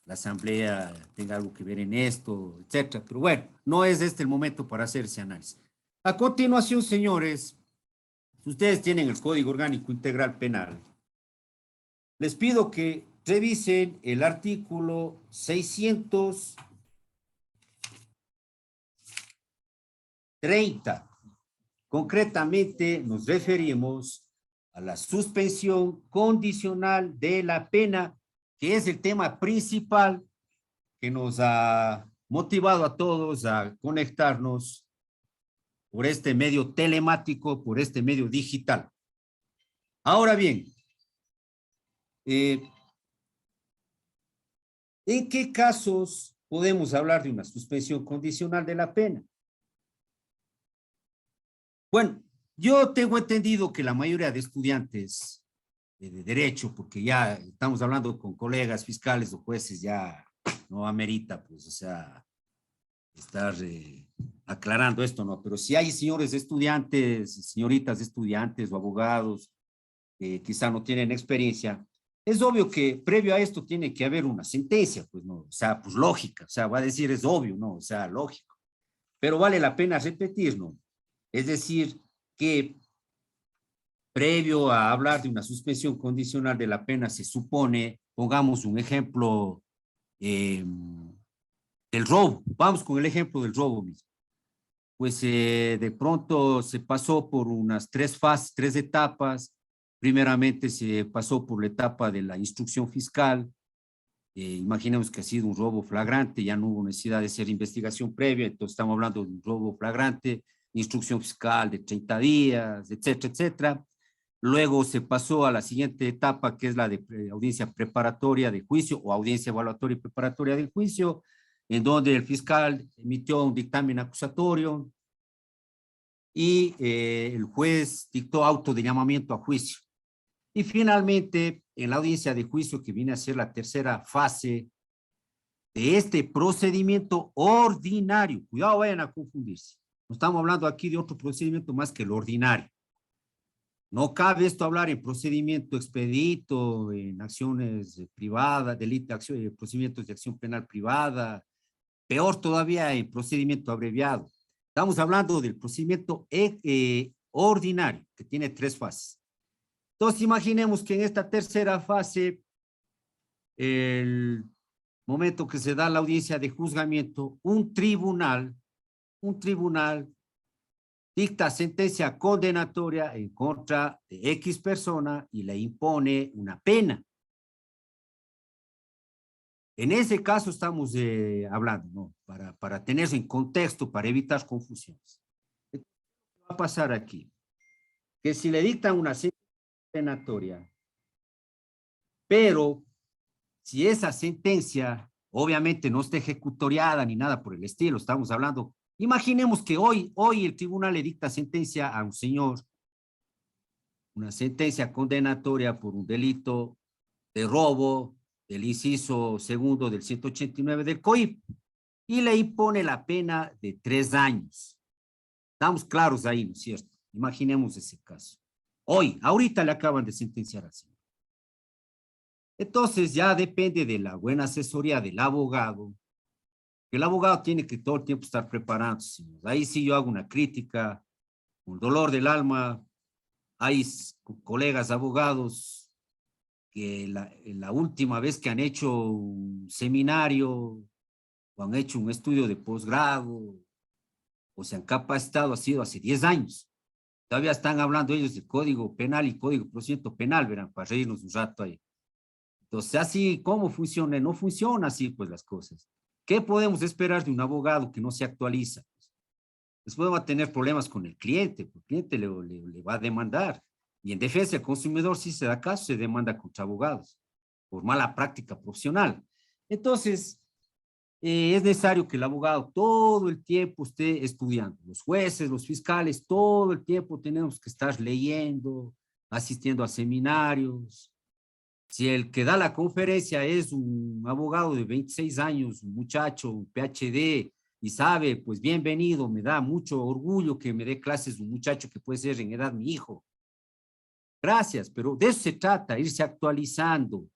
la Asamblea tenga algo que ver en esto, etcétera. Pero bueno, no es este el momento para hacer ese análisis. A continuación, señores, si ustedes tienen el Código Orgánico Integral Penal, les pido que revisen el artículo 630. Concretamente, nos referimos a la suspensión condicional de la pena, que es el tema principal que nos ha motivado a todos a conectarnos por este medio telemático, por este medio digital. Ahora bien, ¿en qué casos podemos hablar de una suspensión condicional de la pena? Bueno, yo tengo entendido que la mayoría de estudiantes de derecho, porque ya estamos hablando con colegas fiscales o jueces, ya no amerita, pues, o sea, estar aclarando esto, ¿no? Pero si hay señores estudiantes, señoritas estudiantes o abogados que quizá no tienen experiencia, es obvio que previo a esto tiene que haber una sentencia, pues, ¿no? O sea, pues lógica, o sea, va a decir es obvio, ¿no? O sea, lógico. Pero vale la pena repetir, ¿no? Es decir, que previo a hablar de una suspensión condicional de la pena, se supone, pongamos un ejemplo del robo. Vamos con el ejemplo del robo mismo. Pues de pronto se pasó por unas tres fases, tres etapas. Primeramente se pasó por la etapa de la instrucción fiscal. Imaginemos que ha sido un robo flagrante, ya no hubo necesidad de hacer investigación previa, entonces estamos hablando de un robo flagrante, instrucción fiscal de 30 días, etcétera, etcétera. Luego se pasó a la siguiente etapa, que es la de audiencia preparatoria de juicio o audiencia evaluatoria y preparatoria del juicio, en donde el fiscal emitió un dictamen acusatorio y el juez dictó auto de llamamiento a juicio. Y finalmente, en la audiencia de juicio, que viene a ser la tercera fase de este procedimiento ordinario, cuidado, vayan a confundirse. No estamos hablando aquí de otro procedimiento más que el ordinario. No cabe esto hablar en procedimiento expedito, en acciones privadas, procedimientos de acción penal privada, peor todavía en procedimiento abreviado. Estamos hablando del procedimiento ordinario, que tiene tres fases. Entonces, imaginemos que en esta tercera fase, el momento que se da la audiencia de juzgamiento, un tribunal dicta sentencia condenatoria en contra de X persona y le impone una pena. En ese caso estamos hablando, ¿no? Para tenerse en contexto, para evitar confusiones. ¿Qué va a pasar aquí? Que si le dictan una sentencia condenatoria, pero si esa sentencia obviamente no está ejecutoriada ni nada por el estilo, estamos hablando, imaginemos que hoy el tribunal le dicta sentencia a un señor, una sentencia condenatoria por un delito de robo, del inciso segundo del 189 del COIP, y le impone la pena de 3 años. Estamos claros ahí, ¿no es cierto? Imaginemos ese caso. Hoy, ahorita le acaban de sentenciar al señor. Entonces ya depende de la buena asesoría del abogado, que el abogado tiene que todo el tiempo estar preparándose. Ahí sí yo hago una crítica, con dolor del alma. Hay colegas abogados que la última vez que han hecho un seminario o han hecho un estudio de posgrado o se han capacitado ha sido hace 10 años. Todavía están hablando ellos de código penal y código procedimiento penal, verán, para reírnos un rato ahí. Entonces, así, ¿cómo funciona? No funciona así, pues, las cosas. ¿Qué podemos esperar de un abogado que no se actualiza? Después va a tener problemas con el cliente, porque el cliente le va a demandar. Y en defensa del consumidor, si se da caso, se demanda contra abogados por mala práctica profesional. Entonces, es necesario que el abogado todo el tiempo esté estudiando. Los jueces, los fiscales, todo el tiempo tenemos que estar leyendo, asistiendo a seminarios. Si el que da la conferencia es un abogado de 26 años, un muchacho, un PhD, y sabe, pues bienvenido, me da mucho orgullo que me dé clases un muchacho que puede ser en edad mi hijo. Gracias, pero de eso se trata, irse actualizando,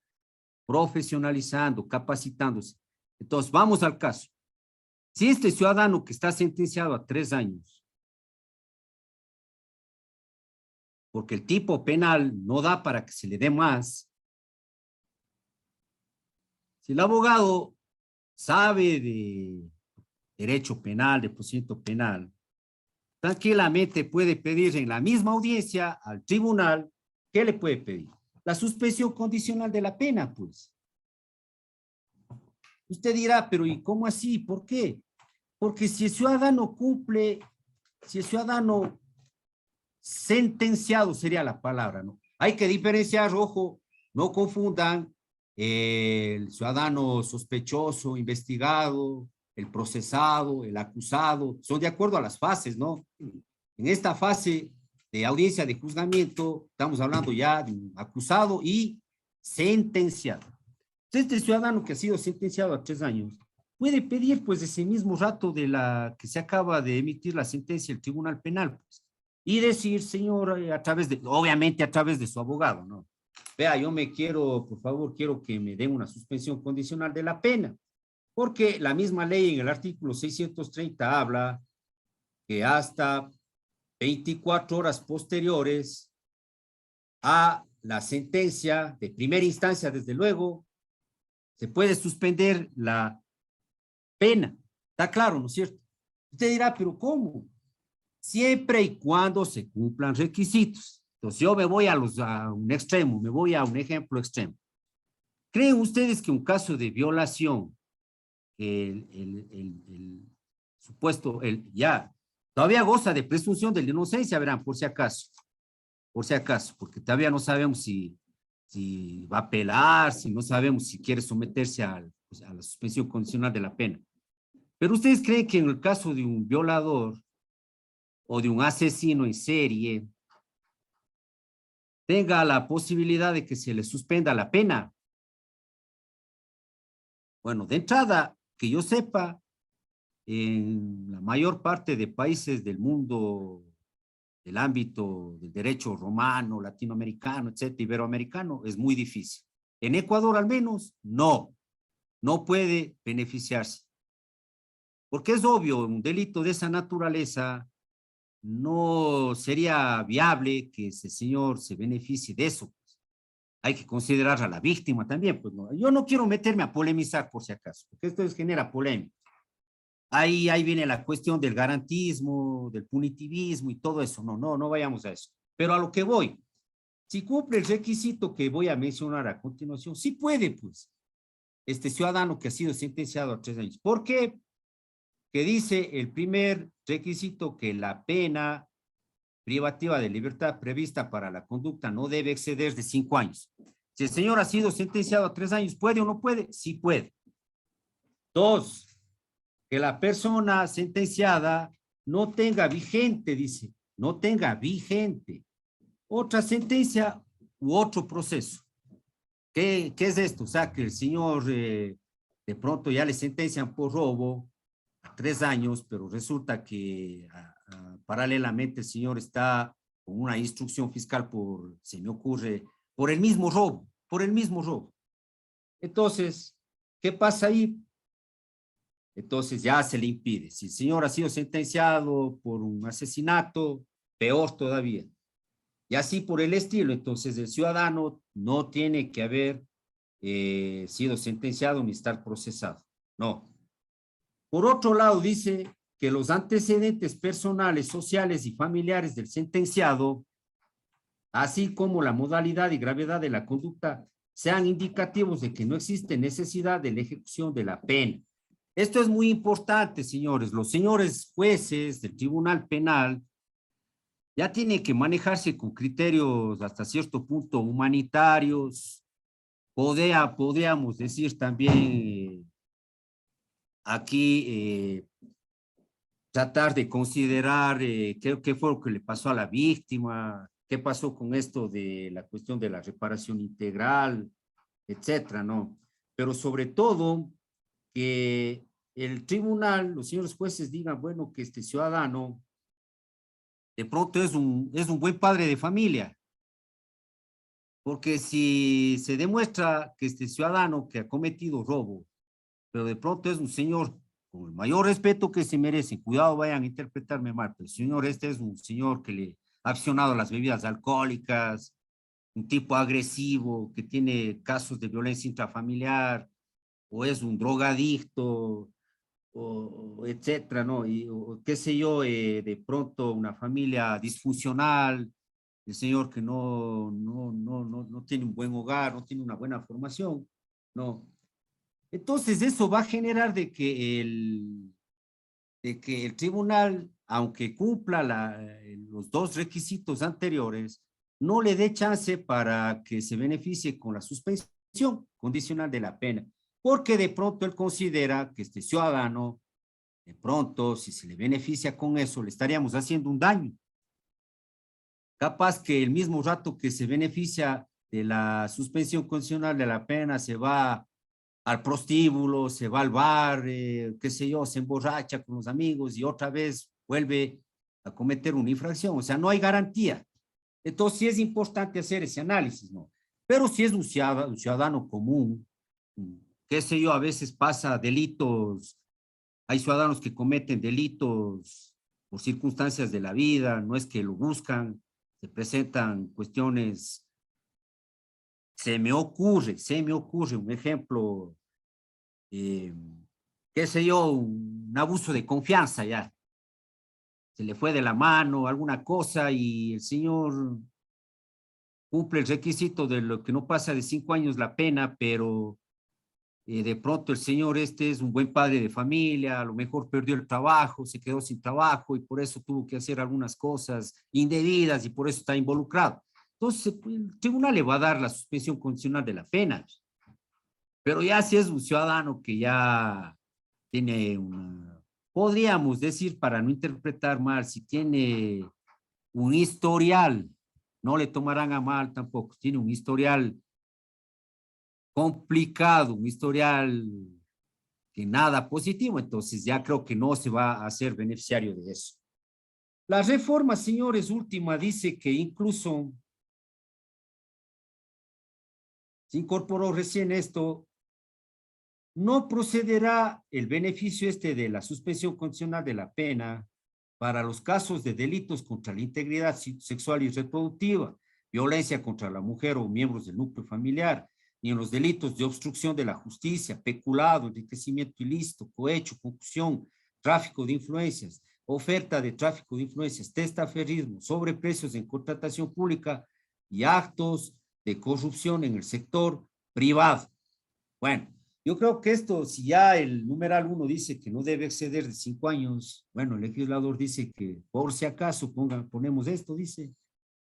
profesionalizando, capacitándose. Entonces, vamos al caso. Si este ciudadano que está sentenciado a 3 años, porque el tipo penal no da para que se le dé más, si el abogado sabe de derecho penal, de procedimiento penal, tranquilamente puede pedir en la misma audiencia al tribunal, ¿qué le puede pedir? La suspensión condicional de la pena, pues. Usted dirá, pero ¿y cómo así? ¿Por qué? Porque si el ciudadano cumple, si el ciudadano sentenciado sería la palabra, ¿no? Hay que diferenciar, ojo, no confundan el ciudadano sospechoso, investigado, el procesado, el acusado, son de acuerdo a las fases, ¿no? En esta fase de audiencia de juzgamiento, estamos hablando ya de un acusado y sentenciado. Este ciudadano que ha sido sentenciado a 3 años puede pedir, pues, ese mismo rato de la que se acaba de emitir la sentencia del Tribunal Penal, pues, y decir, señor, a través de, obviamente a través de su abogado, ¿no? Vea, yo me quiero, por favor, quiero que me den una suspensión condicional de la pena, porque la misma ley en el artículo 630 habla que hasta 24 horas posteriores a la sentencia de primera instancia, desde luego, se puede suspender la pena. Está claro, ¿no es cierto? Usted dirá, pero ¿cómo? Siempre y cuando se cumplan requisitos. Entonces yo me voy a un extremo, me voy a un ejemplo extremo. ¿Creen ustedes que un caso de violación, el supuesto, ya, todavía goza de presunción de la inocencia, verán, por si acaso, porque todavía no sabemos si va a apelar, si no sabemos si quiere someterse a la suspensión condicional de la pena? Pero ustedes creen que en el caso de un violador o de un asesino en serie tenga la posibilidad de que se le suspenda la pena? Bueno, de entrada, que yo sepa, en la mayor parte de países del mundo, del ámbito del derecho romano, latinoamericano, etcétera, iberoamericano, es muy difícil. En Ecuador, al menos, no puede beneficiarse. Porque es obvio, un delito de esa naturaleza no sería viable que ese señor se beneficie de eso. Hay que considerar a la víctima también. Pues no. Yo no quiero meterme a polemizar por si acaso, porque esto genera polémica. Ahí viene la cuestión del garantismo, del punitivismo y todo eso. No vayamos a eso. Pero a lo que voy, si cumple el requisito que voy a mencionar a continuación, sí puede, pues, este ciudadano que ha sido sentenciado a 3 años. ¿Por qué? Que dice el primer requisito que la pena privativa de libertad prevista para la conducta no debe exceder de 5 años. Si el señor ha sido sentenciado a 3 años, ¿puede o no puede? Sí puede. 2, que la persona sentenciada no tenga vigente, dice, no tenga vigente otra sentencia u otro proceso. ¿Qué es esto? O sea, que el señor de pronto ya le sentencian por robo a 3 años, pero resulta que paralelamente el señor está con una instrucción fiscal por, se me ocurre, por el mismo robo, por el mismo robo. Entonces, ¿qué pasa ahí? Entonces ya se le impide. Si el señor ha sido sentenciado por un asesinato, peor todavía. Y así por el estilo, entonces el ciudadano no tiene que haber sido sentenciado ni estar procesado. No. Por otro lado, dice que los antecedentes personales, sociales y familiares del sentenciado, así como la modalidad y gravedad de la conducta, sean indicativos de que no existe necesidad de la ejecución de la pena. Esto es muy importante, señores. Los señores jueces del Tribunal Penal ya tienen que manejarse con criterios hasta cierto punto humanitarios. Podríamos decir también aquí tratar de considerar qué fue lo que le pasó a la víctima, qué pasó con esto de la cuestión de la reparación integral, etcétera, ¿no? Pero sobre todo que el tribunal, los señores jueces digan, bueno, que este ciudadano de pronto es un buen padre de familia, porque si se demuestra que este ciudadano que ha cometido robo, pero de pronto es un señor con el mayor respeto que se merece, cuidado, vayan a interpretarme mal, pero el señor este es un señor que le ha aficionado a las bebidas alcohólicas, un tipo agresivo, que tiene casos de violencia intrafamiliar, o es un drogadicto, o etcétera, ¿no? Y, o qué sé yo, de pronto una familia disfuncional, el señor que no tiene un buen hogar, no tiene una buena formación, ¿no? Entonces eso va a generar de que el tribunal, aunque cumpla los dos requisitos anteriores, no le dé chance para que se beneficie con la suspensión condicional de la pena, porque de pronto él considera que este ciudadano, de pronto, si se le beneficia con eso, le estaríamos haciendo un daño. Capaz que el mismo rato que se beneficia de la suspensión condicional de la pena, se va al prostíbulo, se va al bar, qué sé yo, se emborracha con los amigos y otra vez vuelve a cometer una infracción. O sea, no hay garantía. Entonces, sí es importante hacer ese análisis, ¿no? Pero si es un ciudadano común, qué sé yo, a veces pasa delitos, hay ciudadanos que cometen delitos por circunstancias de la vida, no es que lo buscan, se presentan cuestiones. Se me ocurre un ejemplo, qué sé yo, un abuso de confianza ya. Se le fue de la mano alguna cosa y el señor cumple el requisito de lo que no pasa de 5 años la pena, pero de pronto el señor este es un buen padre de familia, a lo mejor perdió el trabajo, se quedó sin trabajo y por eso tuvo que hacer algunas cosas indebidas y por eso está involucrado. Entonces, el tribunal le va a dar la suspensión condicional de la pena. Pero ya si es un ciudadano que ya tiene podríamos decir, para no interpretar mal, si tiene un historial, no le tomarán a mal tampoco, tiene un historial complicado, un historial que nada positivo, entonces ya creo que no se va a hacer beneficiario de eso. La reforma, señores, última, dice que incluso se incorporó recién esto, no procederá el beneficio de la suspensión condicional de la pena para los casos de delitos contra la integridad sexual y reproductiva, violencia contra la mujer o miembros del núcleo familiar, ni en los delitos de obstrucción de la justicia, peculado, enriquecimiento ilícito, cohecho, concusión, tráfico de influencias, oferta de tráfico de influencias, testaferrismo, sobreprecios en contratación pública y actos de corrupción en el sector privado. Bueno, yo creo que esto, si ya el numeral 1 dice que no debe exceder de 5 años, bueno, el legislador dice que por si acaso ponemos esto, dice,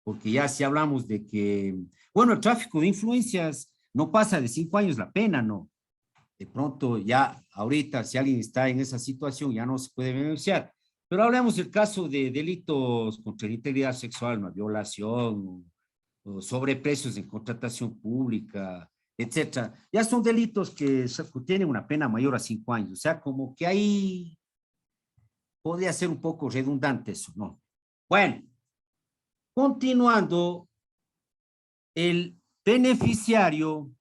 porque ya si hablamos de que, bueno, el tráfico de influencias no pasa de 5 años la pena, ¿no? De pronto ya ahorita, si alguien está en esa situación, ya no se puede beneficiar. Pero hablemos del caso de delitos contra la integridad sexual, ¿no? Violación, o sobreprecios en contratación pública, etcétera. Ya son delitos que tienen una pena mayor a 5 años. O sea, como que ahí podría ser un poco redundante eso, ¿no? Bueno, continuando, el beneficiario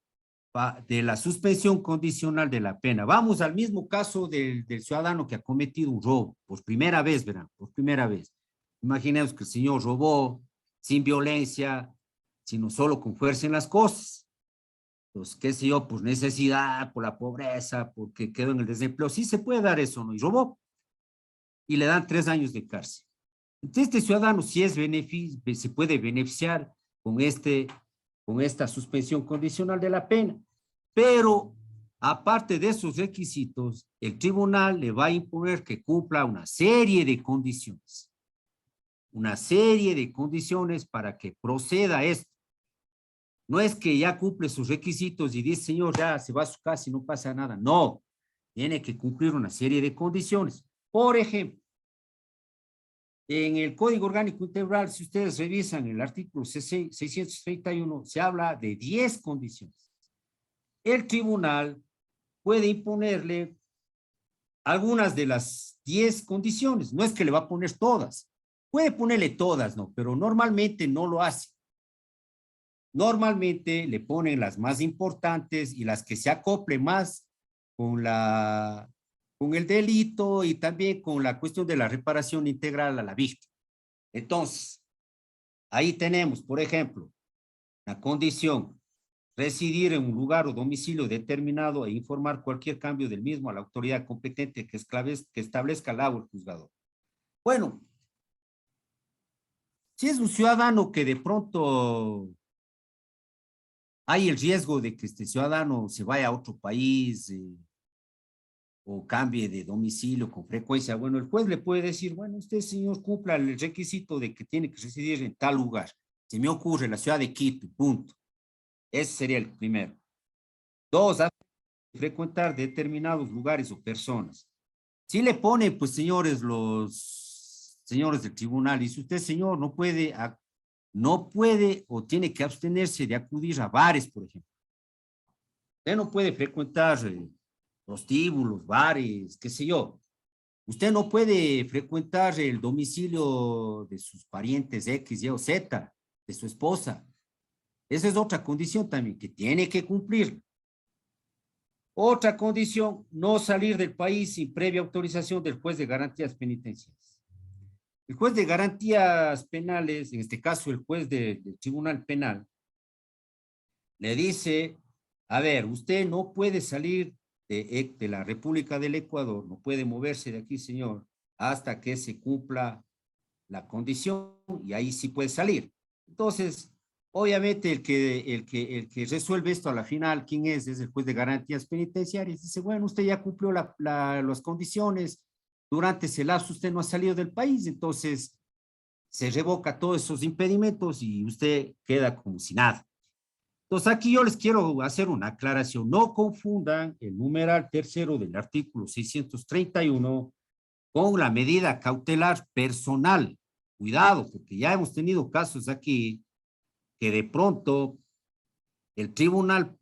de la suspensión condicional de la pena. Vamos al mismo caso del ciudadano que ha cometido un robo, por primera vez, verán, por primera vez. Imaginemos que el señor robó sin violencia, sino solo con fuerza en las cosas. Pues, qué sé yo, por necesidad, por la pobreza, porque quedó en el desempleo. Sí se puede dar eso, ¿no? Y robó. Y le dan 3 años de cárcel. Entonces, este ciudadano sí se puede beneficiar con esta suspensión condicional de la pena. Pero, aparte de esos requisitos, el tribunal le va a imponer que cumpla una serie de condiciones. Una serie de condiciones para que proceda esto. No es que ya cumple sus requisitos y dice, señor, ya se va a su casa y no pasa nada. No, tiene que cumplir una serie de condiciones. Por ejemplo, en el Código Orgánico Integral, si ustedes revisan el artículo 631, se habla de 10 condiciones. El tribunal puede imponerle algunas de las 10 condiciones. No es que le va a poner todas. Puede ponerle todas, ¿no? Pero normalmente no lo hace. Normalmente le ponen las más importantes y las que se acople más con el delito y también con la cuestión de la reparación integral a la víctima. Entonces, ahí tenemos, por ejemplo, la condición, residir en un lugar o domicilio determinado e informar cualquier cambio del mismo a la autoridad competente que establezca la o el juzgador. Bueno, si es un ciudadano que de pronto hay el riesgo de que este ciudadano se vaya a otro país, o cambie de domicilio con frecuencia, bueno, el juez le puede decir, bueno, usted, señor, cumpla el requisito de que tiene que residir en tal lugar. Se me ocurre la ciudad de Quito, punto. Ese sería el primero. 2, frecuentar determinados lugares o personas. Si le pone, pues, señores, los señores del tribunal, y si usted, señor, no puede o tiene que abstenerse de acudir a bares, por ejemplo. Usted no puede frecuentar prostíbulos, bares, qué sé yo. Usted no puede frecuentar el domicilio de sus parientes X, Y o Z, de su esposa. Esa es otra condición también que tiene que cumplir. Otra condición, no salir del país sin previa autorización del juez de garantías penitenciarias. El juez de garantías penales, en este caso el juez del Tribunal Penal, le dice, a ver, usted no puede salir de la República del Ecuador, no puede moverse de aquí, señor, hasta que se cumpla la condición y ahí sí puede salir. Entonces, obviamente el que resuelve esto a la final, ¿quién es? Es el juez de garantías penitenciarias. Dice, bueno, usted ya cumplió las condiciones, durante ese lapso usted no ha salido del país, entonces se revoca todos esos impedimentos y usted queda como si nada. Entonces, aquí yo les quiero hacer una aclaración. No confundan el numeral tercero del artículo 631 con la medida cautelar personal. Cuidado, porque ya hemos tenido casos aquí que de pronto el tribunal,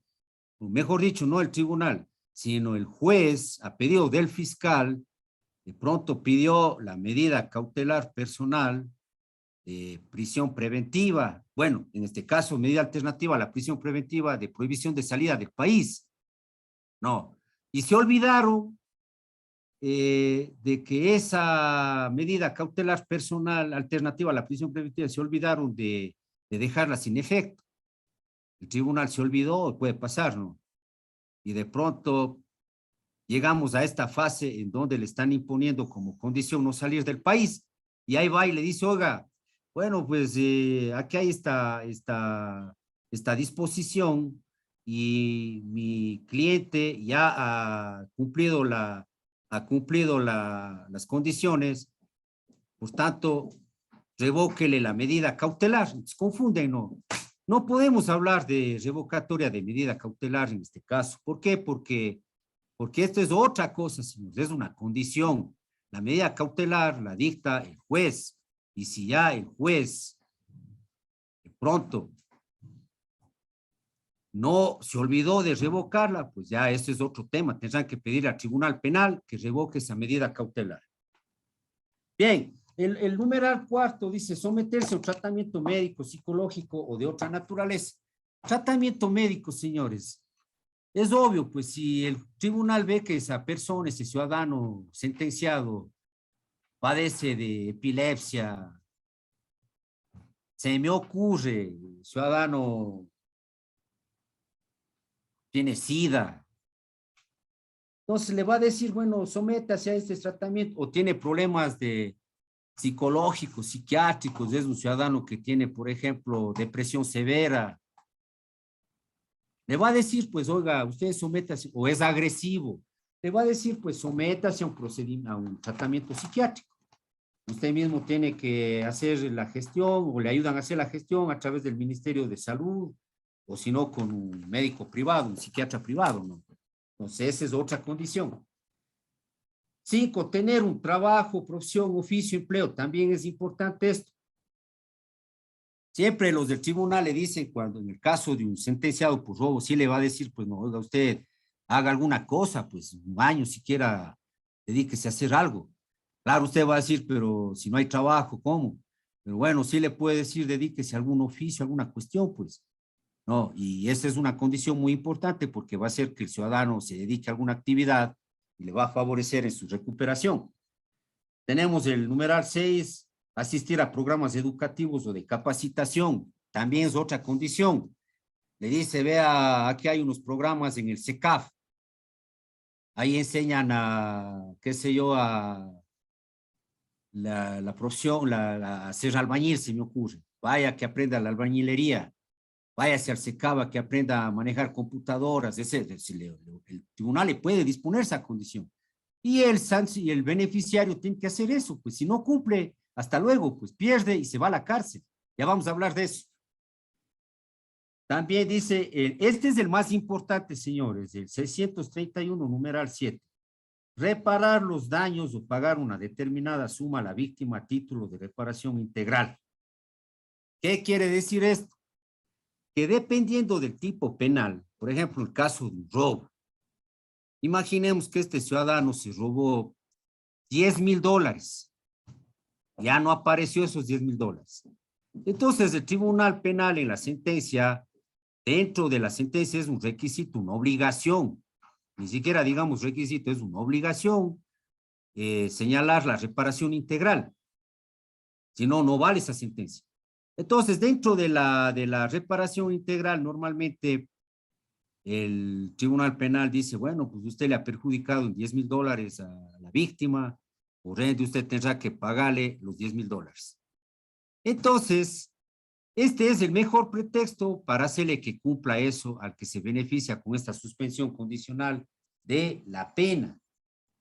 o mejor dicho, no el tribunal, sino el juez, a pedido del fiscal, de pronto pidió la medida cautelar personal de prisión preventiva, bueno, en este caso, medida alternativa a la prisión preventiva de prohibición de salida del país. Y se olvidaron de que esa medida cautelar personal alternativa a la prisión preventiva, se olvidaron de dejarla sin efecto. El tribunal se olvidó, puede pasar, ¿no? Y de pronto llegamos a esta fase en donde le están imponiendo como condición no salir del país, y ahí va y le dice, oiga, bueno, pues aquí hay esta disposición y mi cliente ya ha cumplido las condiciones, por tanto, revóquele la medida cautelar. Se confunden, ¿no? No podemos hablar de revocatoria de medida cautelar en este caso. ¿Por qué? Porque esto es otra cosa, señores, es una condición. La medida cautelar la dicta el juez. Y si ya el juez de pronto no se olvidó de revocarla, pues ya este es otro tema. Tendrán que pedir al Tribunal Penal que revoque esa medida cautelar. Bien, el numeral cuarto dice someterse a un tratamiento médico, psicológico o de otra naturaleza. Tratamiento médico, señores. Es obvio, pues si el tribunal ve que esa persona, ese ciudadano sentenciado, padece de epilepsia, se me ocurre, el ciudadano tiene SIDA, entonces le va a decir, bueno, sométase a este tratamiento, o tiene problemas de psicológicos, psiquiátricos, es un ciudadano que tiene, por ejemplo, depresión severa, le va a decir, pues, oiga, usted sométase, o es agresivo, le va a decir, pues, sométase a un procedimiento, a un tratamiento psiquiátrico. Usted mismo tiene que hacer la gestión, o le ayudan a hacer la gestión a través del Ministerio de Salud, o si no, con un médico privado, un psiquiatra privado, ¿no? Entonces, esa es otra condición. 5, tener un trabajo, profesión, oficio, empleo. También es importante esto. Siempre los del tribunal le dicen, cuando en el caso de un sentenciado por robo, sí le va a decir, pues no, oiga, usted haga alguna cosa, pues un año siquiera dedíquese a hacer algo. Claro, usted va a decir, pero si no hay trabajo, ¿cómo? Pero bueno, sí le puede decir, dedíquese a algún oficio, alguna cuestión, pues. No, y esa es una condición muy importante porque va a hacer que el ciudadano se dedique a alguna actividad y le va a favorecer en su recuperación. Tenemos el numeral 6, asistir a programas educativos o de capacitación. También es otra condición. Le dice, vea, aquí hay unos programas en el SECAF. Ahí enseñan a, qué sé yo, a la profesión, a ser albañil, se me ocurre. Vaya que aprenda la albañilería. Váyase al SECABA que aprenda a manejar computadoras. El tribunal le puede disponer esa condición. Y el beneficiario tiene que hacer eso, pues si no cumple, hasta luego, pues pierde y se va a la cárcel. Ya vamos a hablar de eso. También dice, este es el más importante, señores, el 631, numeral 7. Reparar los daños o pagar una determinada suma a la víctima a título de reparación integral. ¿Qué quiere decir esto? Que dependiendo del tipo penal, por ejemplo, el caso de un robo, imaginemos que este ciudadano se robó $10,000, ya no apareció esos $10,000. Entonces el tribunal penal en la sentencia, dentro de la sentencia es un requisito, una obligación, ni siquiera digamos requisito, es una obligación señalar la reparación integral, si no, no vale esa sentencia. Entonces, dentro de la reparación integral, normalmente el tribunal penal dice, bueno, pues usted le ha perjudicado en $10,000 a la víctima, por ende usted tendrá que pagarle los $10,000. Entonces, este es el mejor pretexto para hacerle que cumpla eso al que se beneficia con esta suspensión condicional de la pena.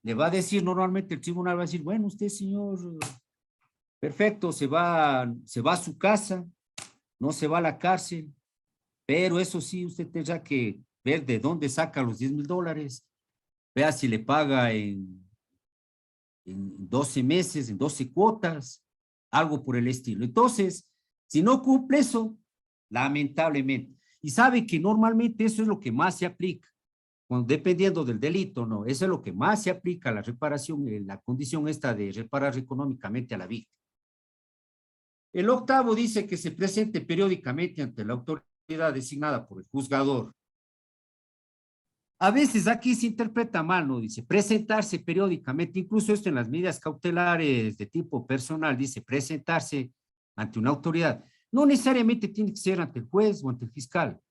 Le va a decir, normalmente el tribunal va a decir, bueno, usted, señor, perfecto, se va a su casa, no se va a la cárcel, pero eso sí, usted tendrá que ver de dónde saca los $10,000, vea si le paga en 12 meses, en 12 cuotas, algo por el estilo. Entonces, si no cumple eso, lamentablemente, y sabe que normalmente eso es lo que más se aplica, dependiendo del delito, ¿no? Eso es lo que más se aplica a la reparación, la condición esta de reparar económicamente a la víctima. El 8º dice que se presente periódicamente ante la autoridad designada por el juzgador. A veces aquí se interpreta mal, ¿no? Dice presentarse periódicamente, incluso esto en las medidas cautelares de tipo personal, dice presentarse ante una autoridad. No necesariamente tiene que ser ante el juez o ante el fiscal.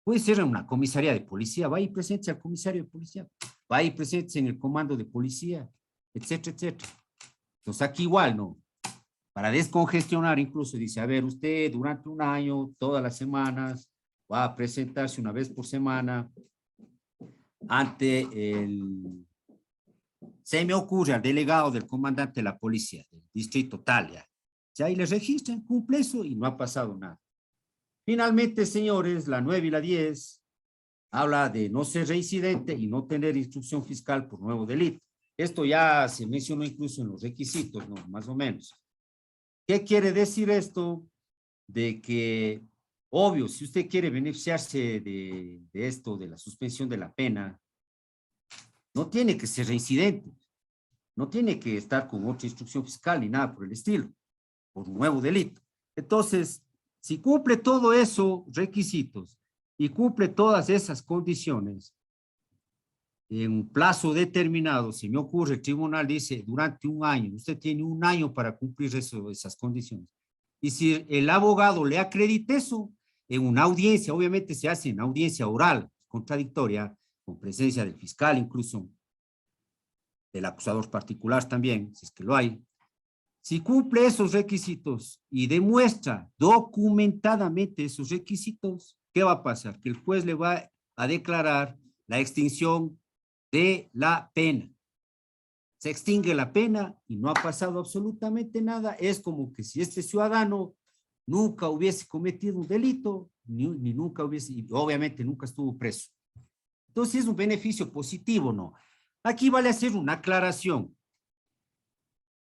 Puede ser en una comisaría de policía, vaya y presente al comisario de policía, vaya y presente en el comando de policía, etcétera, etcétera. Entonces aquí igual, ¿no? Para descongestionar incluso dice, a ver, usted durante un año, todas las semanas, va a presentarse una vez por semana ante se me ocurre, al delegado del comandante de la policía, del distrito tal, ya ahí le registran, cumple eso y no ha pasado nada. Finalmente, señores, la 9 y la 10 habla de no ser reincidente y no tener instrucción fiscal por nuevo delito. Esto ya se mencionó incluso en los requisitos, ¿no? Más o menos. ¿Qué quiere decir esto? De que, obvio, si usted quiere beneficiarse de esto, de la suspensión de la pena, no tiene que ser reincidente. no tiene que estar con otra instrucción fiscal ni nada por el estilo, por un nuevo delito. Entonces, si cumple todos esos requisitos y cumple todas esas condiciones, en un plazo determinado, si me ocurre, el tribunal dice durante un año, usted tiene un año para cumplir esas condiciones. Y si el abogado le acredita eso, en una audiencia, obviamente se hace en audiencia oral, contradictoria, con presencia del fiscal incluso, del acusador particular también, si es que lo hay. Si cumple esos requisitos y demuestra documentadamente esos requisitos, ¿qué va a pasar? Que el juez le va a declarar la extinción de la pena. Se extingue la pena y no ha pasado absolutamente nada. Es como que si este ciudadano nunca hubiese cometido un delito, ni nunca hubiese, y obviamente nunca estuvo preso. Entonces es un beneficio positivo, ¿no? Aquí vale hacer una aclaración.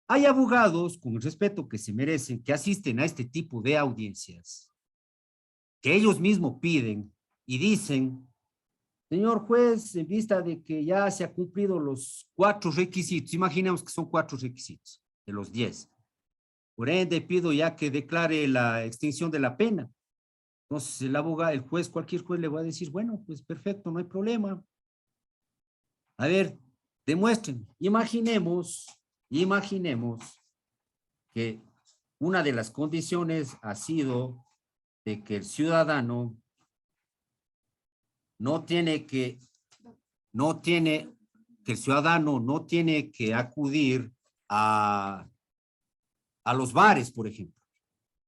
Hay abogados, con el respeto que se merecen, que asisten a este tipo de audiencias, que ellos mismos piden y dicen: señor juez, en vista de que ya se han cumplido los 4 requisitos, imaginemos que son 4 requisitos de los 10, por ende pido ya que declare la extinción de la pena. Entonces el abogado, el juez, cualquier juez le va a decir: bueno, pues perfecto, no hay problema. A ver, demuestren. Imaginemos que una de las condiciones ha sido de que el ciudadano no tiene que acudir a los bares, por ejemplo.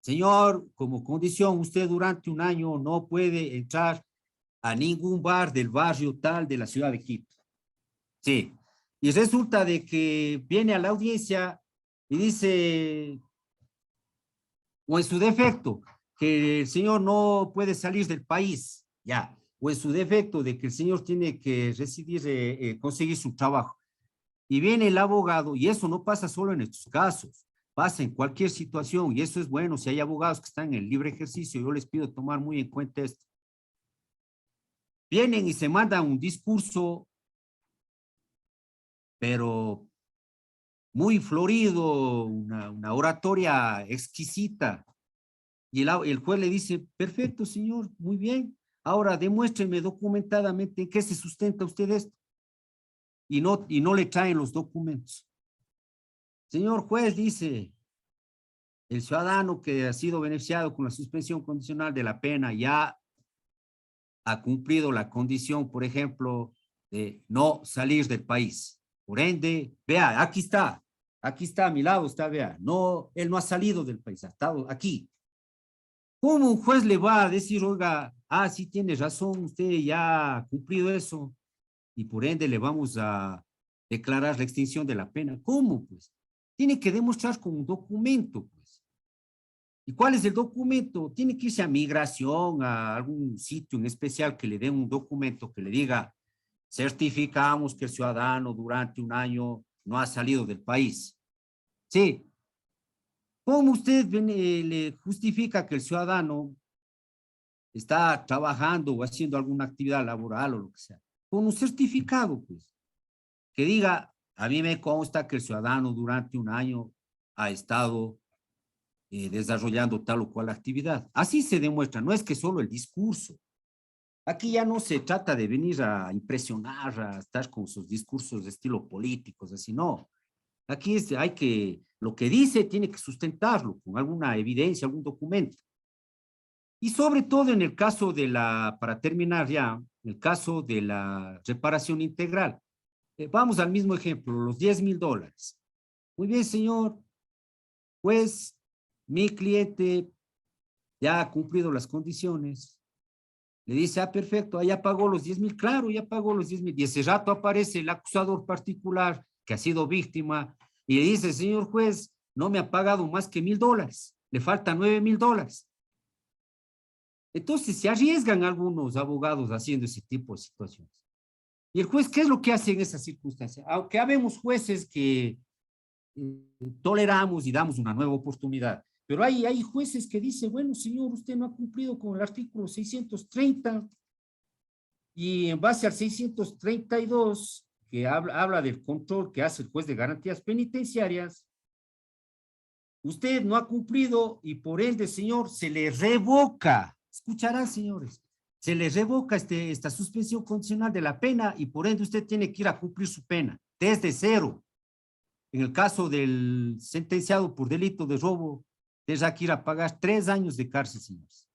Señor, como condición, usted durante un año no puede entrar a ningún bar del barrio tal de la ciudad de Quito. Sí. Y resulta de que viene a la audiencia y dice, o en su defecto, que el señor no puede salir del país, ya, o en su defecto de que el señor tiene que residir, conseguir su trabajo. Y viene el abogado, y eso no pasa solo en estos casos, pasa en cualquier situación, y eso es bueno. Si hay abogados que están en el libre ejercicio, yo les pido tomar muy en cuenta esto. Vienen y se mandan un discurso, pero muy florido, una oratoria exquisita, y el juez le dice: perfecto, señor, muy bien, ahora demuéstreme documentadamente en qué se sustenta usted esto, y no le traen los documentos. Señor juez, dice, el ciudadano que ha sido beneficiado con la suspensión condicional de la pena ya ha cumplido la condición, por ejemplo, de no salir del país. Por ende, vea, aquí está a mi lado, está, vea, no, él no ha salido del país, ha estado aquí. ¿Cómo un juez le va a decir: oiga, sí tiene razón, usted ya ha cumplido eso, y por ende le vamos a declarar la extinción de la pena? ¿Cómo, pues? Tiene que demostrar con un documento, pues. ¿Y cuál es el documento? Tiene que irse a migración, a algún sitio en especial que le den un documento que le diga: certificamos que el ciudadano durante un año no ha salido del país. Sí. ¿Cómo usted le justifica que el ciudadano está trabajando o haciendo alguna actividad laboral o lo que sea? Con un certificado, pues, que diga: a mí me consta que el ciudadano durante un año ha estado desarrollando tal o cual actividad. Así se demuestra, no es que solo el discurso. Aquí ya no se trata de venir a impresionar, a estar con sus discursos de estilo políticos, así no. Aquí lo que dice tiene que sustentarlo con alguna evidencia, algún documento. Y sobre todo en el caso para terminar ya, el caso de la reparación integral. Vamos al mismo ejemplo, los $10,000. Muy bien, señor, pues mi cliente ya ha cumplido las condiciones. Le dice: perfecto, ya pagó los 10,000, claro, ya pagó los 10,000. Y ese rato aparece el acusador particular que ha sido víctima y le dice: señor juez, no me ha pagado más que $1,000, le faltan $9,000. Entonces se arriesgan algunos abogados haciendo ese tipo de situaciones. Y el juez, ¿qué es lo que hace en esa circunstancia? Aunque habemos jueces que toleramos y damos una nueva oportunidad, pero hay jueces que dicen: bueno, señor, usted no ha cumplido con el artículo 630 y en base al 632 que habla del control que hace el juez de garantías penitenciarias, usted no ha cumplido y por ende, señor, se le revoca. Escucharán, señores. Se le revoca esta suspensión condicional de la pena y por ende usted tiene que ir a cumplir su pena desde cero. En el caso del sentenciado por delito de robo, tendrá que ir a pagar 3 años de cárcel, señores.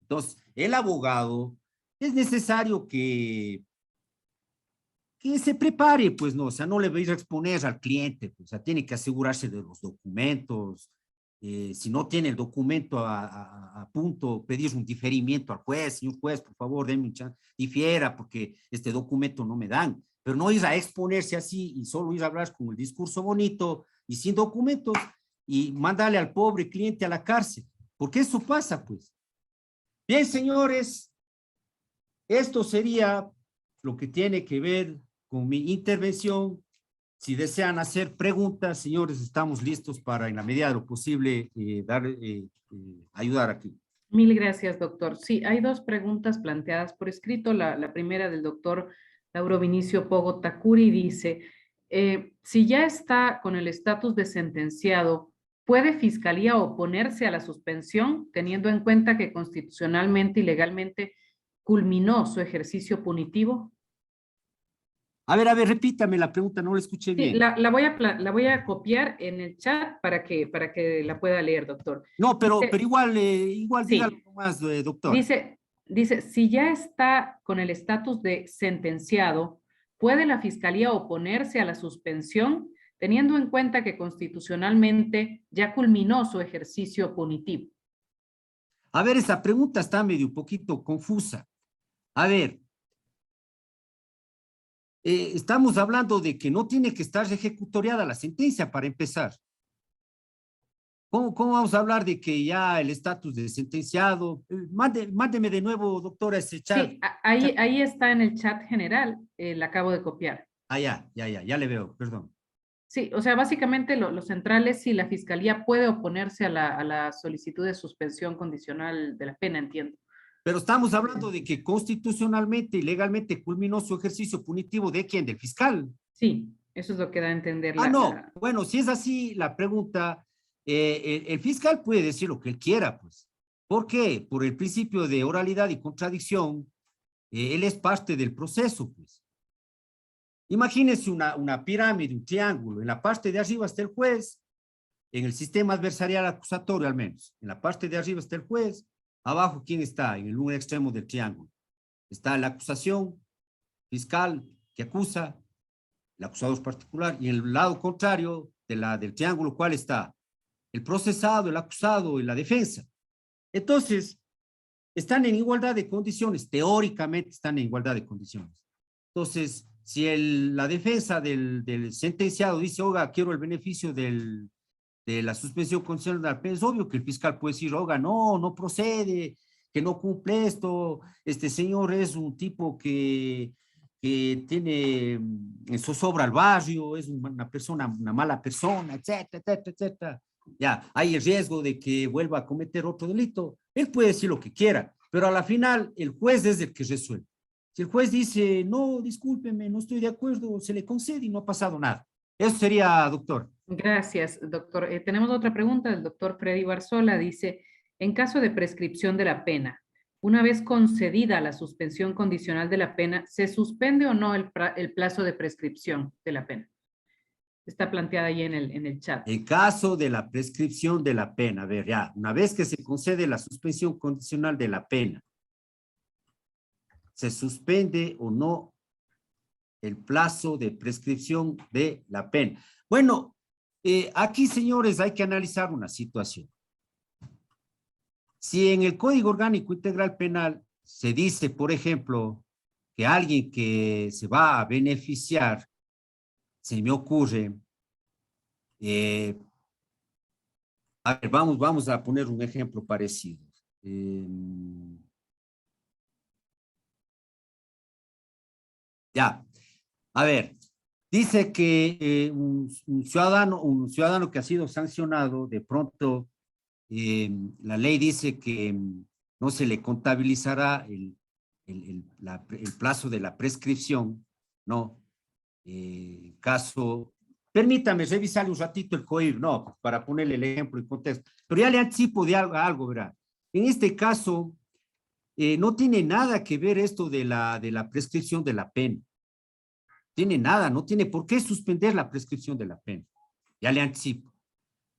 Entonces, el abogado es necesario que se prepare, pues no, o sea, no le va a ir a exponer al cliente, pues, o sea, tiene que asegurarse de los documentos, si no tiene el documento a punto, pedir un diferimiento al juez, señor juez, por favor, denme un chance, difiera porque este documento no me dan, pero no ir a exponerse así y solo ir a hablar con el discurso bonito y sin documentos y mandarle al pobre cliente a la cárcel, porque eso pasa, pues. Bien, señores, esto sería lo que tiene que ver con mi intervención. Si desean hacer preguntas, señores, estamos listos para, en la medida de lo posible, ayudar aquí. Mil gracias, doctor. Sí, hay 2 preguntas planteadas por escrito. La primera del doctor Lauro Vinicio Pogo Takuri dice, si ya está con el estatus de sentenciado, ¿puede Fiscalía oponerse a la suspensión, teniendo en cuenta que constitucionalmente y legalmente culminó su ejercicio punitivo? A ver, repítame la pregunta, no la escuché Sí, bien. la voy a copiar en el chat para que la pueda leer, doctor. No, pero Dice, igual sí, dígalo más, doctora. dice, si ya está con el estatus de sentenciado, ¿puede la Fiscalía oponerse a la suspensión, teniendo en cuenta que constitucionalmente ya culminó su ejercicio punitivo? A ver, esa pregunta está medio un poquito confusa. A ver, estamos hablando de que no tiene que estar ejecutoriada la sentencia para empezar. ¿Cómo vamos a hablar de que ya el estatus de sentenciado? Mándeme de nuevo, doctora, ese chat. Sí, ahí está en el chat general, la acabo de copiar. Ah, ya le veo, perdón. Sí, o sea, básicamente lo central es si la Fiscalía puede oponerse a la solicitud de suspensión condicional de la pena, entiendo. Pero estamos hablando de que constitucionalmente y legalmente culminó su ejercicio punitivo ¿de quién? Del fiscal. Sí, eso es lo que da a entender No. Bueno, si es así la pregunta, el fiscal puede decir lo que él quiera, pues. ¿Por qué? Por el principio de oralidad y contradicción, él es parte del proceso, pues. Imagínense una pirámide, un triángulo. En la parte de arriba está el juez, en el sistema adversarial acusatorio al menos. En la parte de arriba está el juez. Abajo, ¿quién está? En el un extremo del triángulo. Está la acusación fiscal que acusa, el acusador particular, y en el lado contrario del triángulo, ¿cuál está? El procesado, el acusado y la defensa. Entonces, están en igualdad de condiciones, teóricamente están en igualdad de condiciones. Entonces, si la defensa del sentenciado dice, oiga, quiero el beneficio de la suspensión condicional de la pena, es obvio que el fiscal puede decir, oiga, no procede, que no cumple esto, este señor es un tipo que tiene en zozobra al barrio, es una mala persona, etcétera, etcétera, etcétera. Ya, hay el riesgo de que vuelva a cometer otro delito. Él puede decir lo que quiera, pero a la final el juez es el que resuelve. Si el juez dice, no, discúlpeme, no estoy de acuerdo, se le concede y no ha pasado nada. Eso sería, doctor. Gracias, doctor. Tenemos otra pregunta del doctor Freddy Barzola. Dice, en caso de prescripción de la pena, una vez concedida la suspensión condicional de la pena, ¿se suspende o no el plazo de prescripción de la pena? Está planteada ahí en el chat. En caso de la prescripción de la pena, a ver, ya, una vez que se concede la suspensión condicional de la pena, ¿se suspende o no el plazo de prescripción de la pena? Bueno, aquí, señores, hay que analizar una situación. Si en el Código Orgánico Integral Penal se dice, por ejemplo, que alguien que se va a beneficiar, se me ocurre, a ver, vamos a poner un ejemplo parecido. Ya, a ver, dice que un ciudadano que ha sido sancionado, de pronto la ley dice que no se le contabilizará el plazo de la prescripción, ¿no? caso, permítame revisarle un ratito el COIR, no, para ponerle el ejemplo en contexto, pero ya le anticipo de algo, ¿verdad? En este caso, no tiene nada que ver esto de la prescripción de la pena. Tiene nada, no tiene por qué suspender la prescripción de la pena. Ya le anticipo.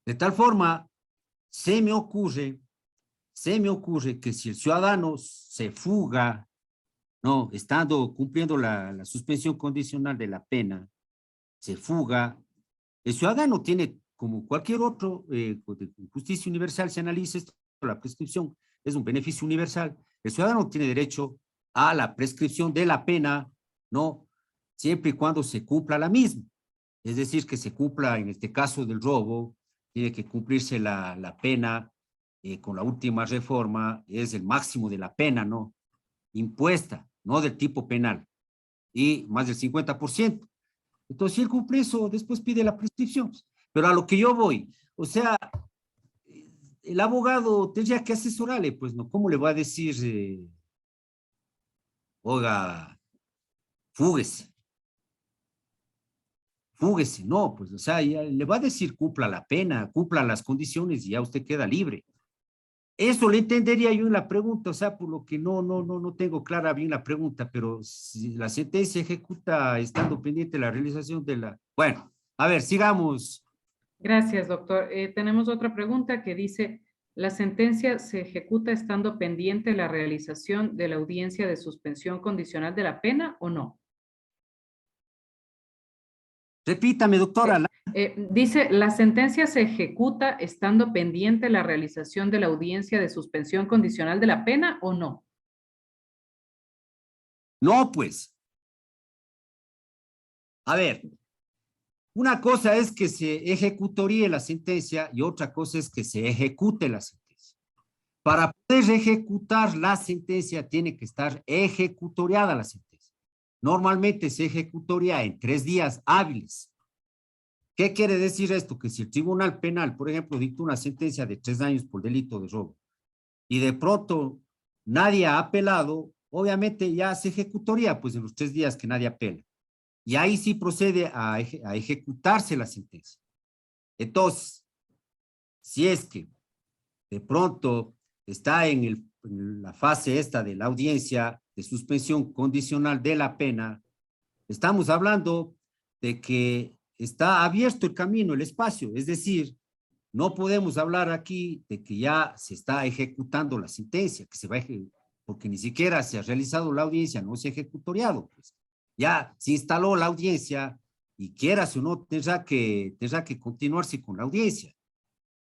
De tal forma, se me ocurre que si el ciudadano se fuga, no, estando cumpliendo la suspensión condicional de la pena, se fuga, el ciudadano tiene, como cualquier otro, de justicia universal se analiza esto, la prescripción es un beneficio universal, el ciudadano tiene derecho a la prescripción de la pena, no, siempre y cuando se cumpla la misma. Es decir, que se cumpla, en este caso del robo, tiene que cumplirse la pena con la última reforma, es el máximo de la pena, ¿no? Impuesta, no del tipo penal, y más del 50%. Entonces, si él cumple eso, después pide la prescripción. Pero a lo que yo voy, o sea, el abogado tendría que asesorarle, pues, ¿no? ¿Cómo le va a decir, oiga, fúguese? Fúguese, no, pues, o sea, ya le va a decir cumpla la pena, cumpla las condiciones y ya usted queda libre. Eso le entendería yo en la pregunta, o sea, por lo que no tengo clara bien la pregunta, pero si la sentencia ejecuta estando pendiente de la realización de la... Bueno, a ver, sigamos. Gracias, doctor. Tenemos otra pregunta que dice, ¿la sentencia se ejecuta estando pendiente la realización de la audiencia de suspensión condicional de la pena o no? Repítame, doctora. Dice, ¿la sentencia se ejecuta estando pendiente la realización de la audiencia de suspensión condicional de la pena o no? No, pues. A ver, una cosa es que se ejecutoríe la sentencia y otra cosa es que se ejecute la sentencia. Para poder ejecutar la sentencia tiene que estar ejecutoriada la sentencia. Normalmente se ejecutoria en 3 días hábiles. ¿Qué quiere decir esto? Que si el Tribunal Penal, por ejemplo, dicta una sentencia de 3 años por delito de robo y de pronto nadie ha apelado, obviamente ya se ejecutoría pues en los 3 días que nadie apela. Y ahí sí procede a ejecutarse la sentencia. Entonces, si es que de pronto está en la fase esta de la audiencia de suspensión condicional de la pena, estamos hablando de que está abierto el camino, el espacio, es decir, no podemos hablar aquí de que ya se está ejecutando la sentencia, que se va a porque ni siquiera se ha realizado la audiencia, no se ha ejecutoriado, pues. Ya se instaló la audiencia y quieras o no, tendrá que continuarse con la audiencia.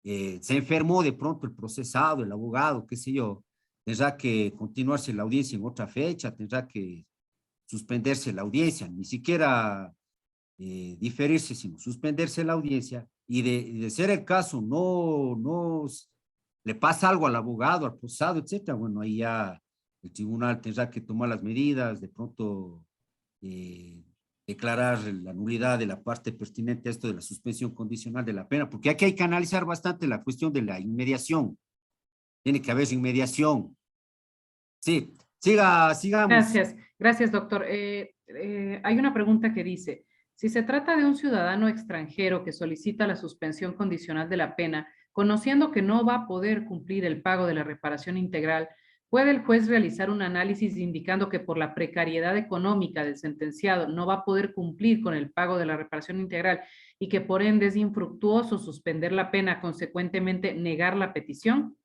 Se enfermó de pronto el procesado, el abogado, qué sé yo, tendrá que continuarse la audiencia en otra fecha, tendrá que suspenderse la audiencia, ni siquiera diferirse, sino suspenderse la audiencia, y de ser el caso, no le pasa algo al abogado, al procesado, etcétera, bueno, ahí ya el tribunal tendrá que tomar las medidas, de pronto declarar la nulidad de la parte pertinente a esto de la suspensión condicional de la pena, porque aquí hay que analizar bastante la cuestión de la inmediación. Tiene que haber inmediación. Sí, sigamos. Gracias, doctor. Hay una pregunta que dice, si se trata de un ciudadano extranjero que solicita la suspensión condicional de la pena, conociendo que no va a poder cumplir el pago de la reparación integral, ¿puede el juez realizar un análisis indicando que por la precariedad económica del sentenciado no va a poder cumplir con el pago de la reparación integral y que por ende es infructuoso suspender la pena, consecuentemente negar la petición?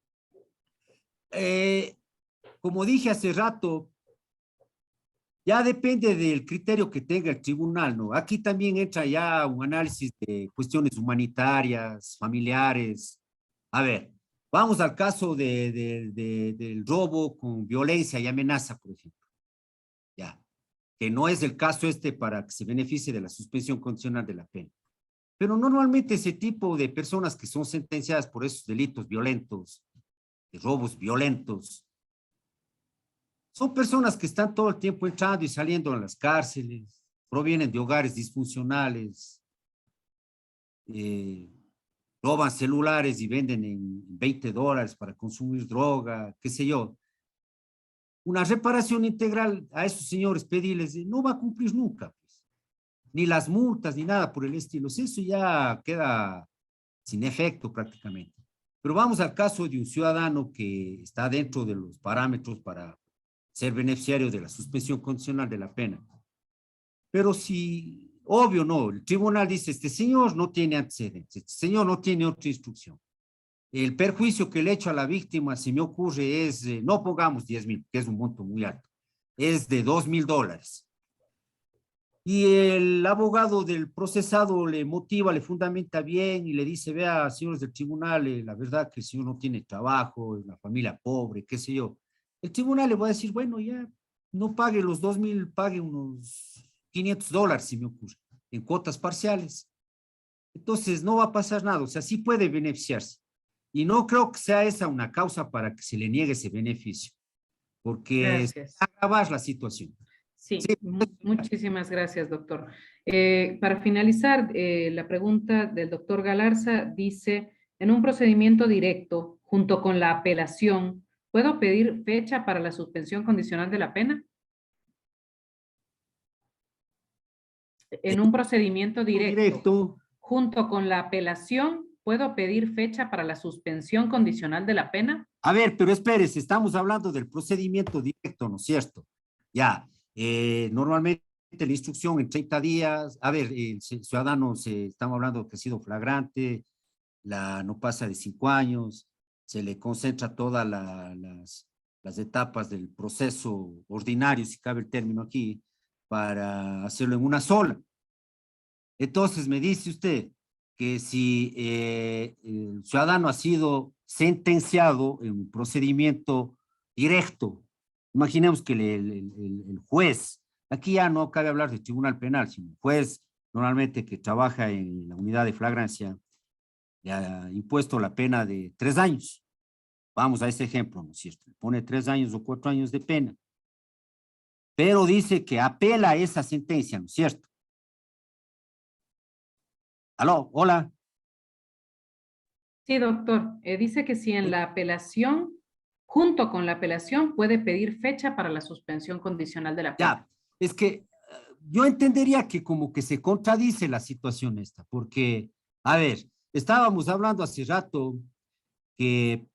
Como dije hace rato, ya depende del criterio que tenga el tribunal, ¿no? Aquí también entra ya un análisis de cuestiones humanitarias, familiares. A ver, vamos al caso del robo con violencia y amenaza, por ejemplo. Ya, que no es el caso para que se beneficie de la suspensión condicional de la pena. Pero normalmente ese tipo de personas que son sentenciadas por esos delitos violentos, de robos violentos, son personas que están todo el tiempo entrando y saliendo a las cárceles, provienen de hogares disfuncionales, roban celulares y venden en $20 para consumir droga, qué sé yo. Una reparación integral a esos señores pedirles no va a cumplir nunca, pues. ni las multas, ni nada por el estilo. Eso ya queda sin efecto prácticamente. Pero vamos al caso de un ciudadano que está dentro de los parámetros para ser beneficiario de la suspensión condicional de la pena. Pero si, obvio no, el tribunal dice, este señor no tiene antecedentes, este señor no tiene otra instrucción. El perjuicio que le he hecho a la víctima, se me ocurre, es, no pongamos 10,000, que es un monto muy alto, es de $2,000. Y el abogado del procesado le motiva, le fundamenta bien y le dice, vea, señores del tribunal, la verdad que el señor no tiene trabajo, es una familia pobre, qué sé yo. El tribunal le va a decir, bueno, ya no pague los 2,000, pague unos $500, si me ocurre, en cuotas parciales. Entonces no va a pasar nada, o sea, sí puede beneficiarse. Y no creo que sea esa una causa para que se le niegue ese beneficio, porque agravar la situación. Sí, muchísimas gracias, doctor. Para finalizar, la pregunta del doctor Galarza dice, en un procedimiento directo, junto con la apelación, ¿puedo pedir fecha para la suspensión condicional de la pena? En un procedimiento directo, junto con la apelación, ¿puedo pedir fecha para la suspensión condicional de la pena? A ver, pero espérese, estamos hablando del procedimiento directo, ¿no es cierto? Ya. Normalmente la instrucción en 30 días, a ver, el ciudadano, estamos hablando que ha sido flagrante, no pasa de 5 años, se le concentra todas las etapas del proceso ordinario, si cabe el término aquí, para hacerlo en una sola. Entonces me dice usted que si el ciudadano ha sido sentenciado en un procedimiento directo, imaginemos que el juez, aquí ya no cabe hablar de tribunal penal, sino el juez normalmente que trabaja en la unidad de flagrancia, le ha impuesto la pena de 3 años. Vamos a ese ejemplo, ¿no es cierto? Le pone 3 años o 4 años de pena. Pero dice que apela a esa sentencia, ¿no es cierto? Aló, hola. Sí, doctor. Dice que si en la apelación, junto con la apelación, puede pedir fecha para la suspensión condicional de la pena. Ya, es que yo entendería que como que se contradice la situación esta, porque, a ver, estábamos hablando hace rato que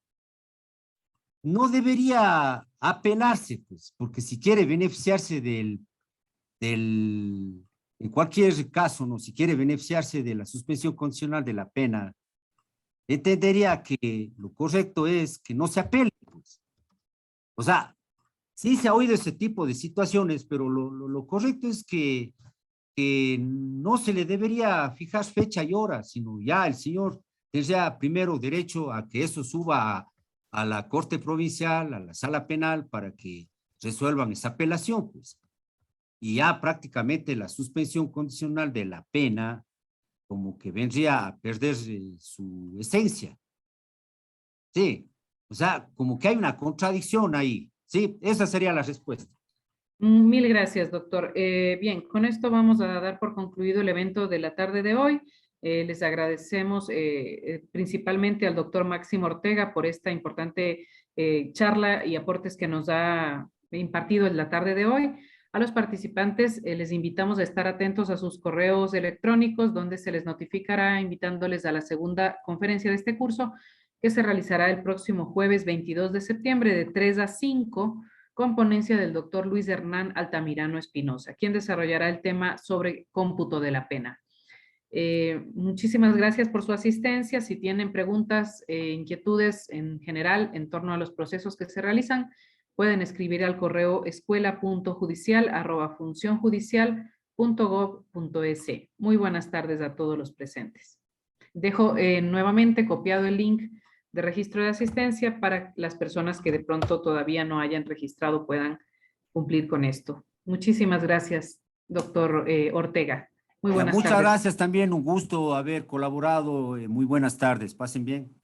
no debería apelarse, pues, porque si quiere beneficiarse en cualquier caso, ¿no? Si quiere beneficiarse de la suspensión condicional de la pena, entendería que lo correcto es que no se apele, pues. O sea, sí se ha oído ese tipo de situaciones, pero lo correcto es que no se le debería fijar fecha y hora, sino ya el señor tendría primero derecho a que eso suba a la Corte Provincial, a la Sala Penal, para que resuelvan esa apelación, pues. Y ya prácticamente la suspensión condicional de la pena como que vendría a perder su esencia. Sí, o sea, como que hay una contradicción ahí. Sí, esa sería la respuesta. Mil gracias, doctor. Bien, con esto vamos a dar por concluido el evento de la tarde de hoy. Les agradecemos principalmente al doctor Máximo Ortega por esta importante charla y aportes que nos ha impartido en la tarde de hoy. A los participantes les invitamos a estar atentos a sus correos electrónicos donde se les notificará invitándoles a la segunda conferencia de este curso que se realizará el próximo jueves 22 de septiembre de 3 a 5 con ponencia del doctor Luis Hernán Altamirano Espinosa, quien desarrollará el tema sobre cómputo de la pena. Muchísimas gracias por su asistencia. Si tienen preguntas, inquietudes en general en torno a los procesos que se realizan, pueden escribir al correo escuela.judicial@funcionjudicial.gov.es. Muy buenas tardes a todos los presentes. Dejo nuevamente copiado el link de registro de asistencia para las personas que de pronto todavía no hayan registrado puedan cumplir con esto. Muchísimas gracias, doctor Ortega. Muy buenas tardes. Muchas gracias también, un gusto haber colaborado. Muy buenas tardes, pasen bien.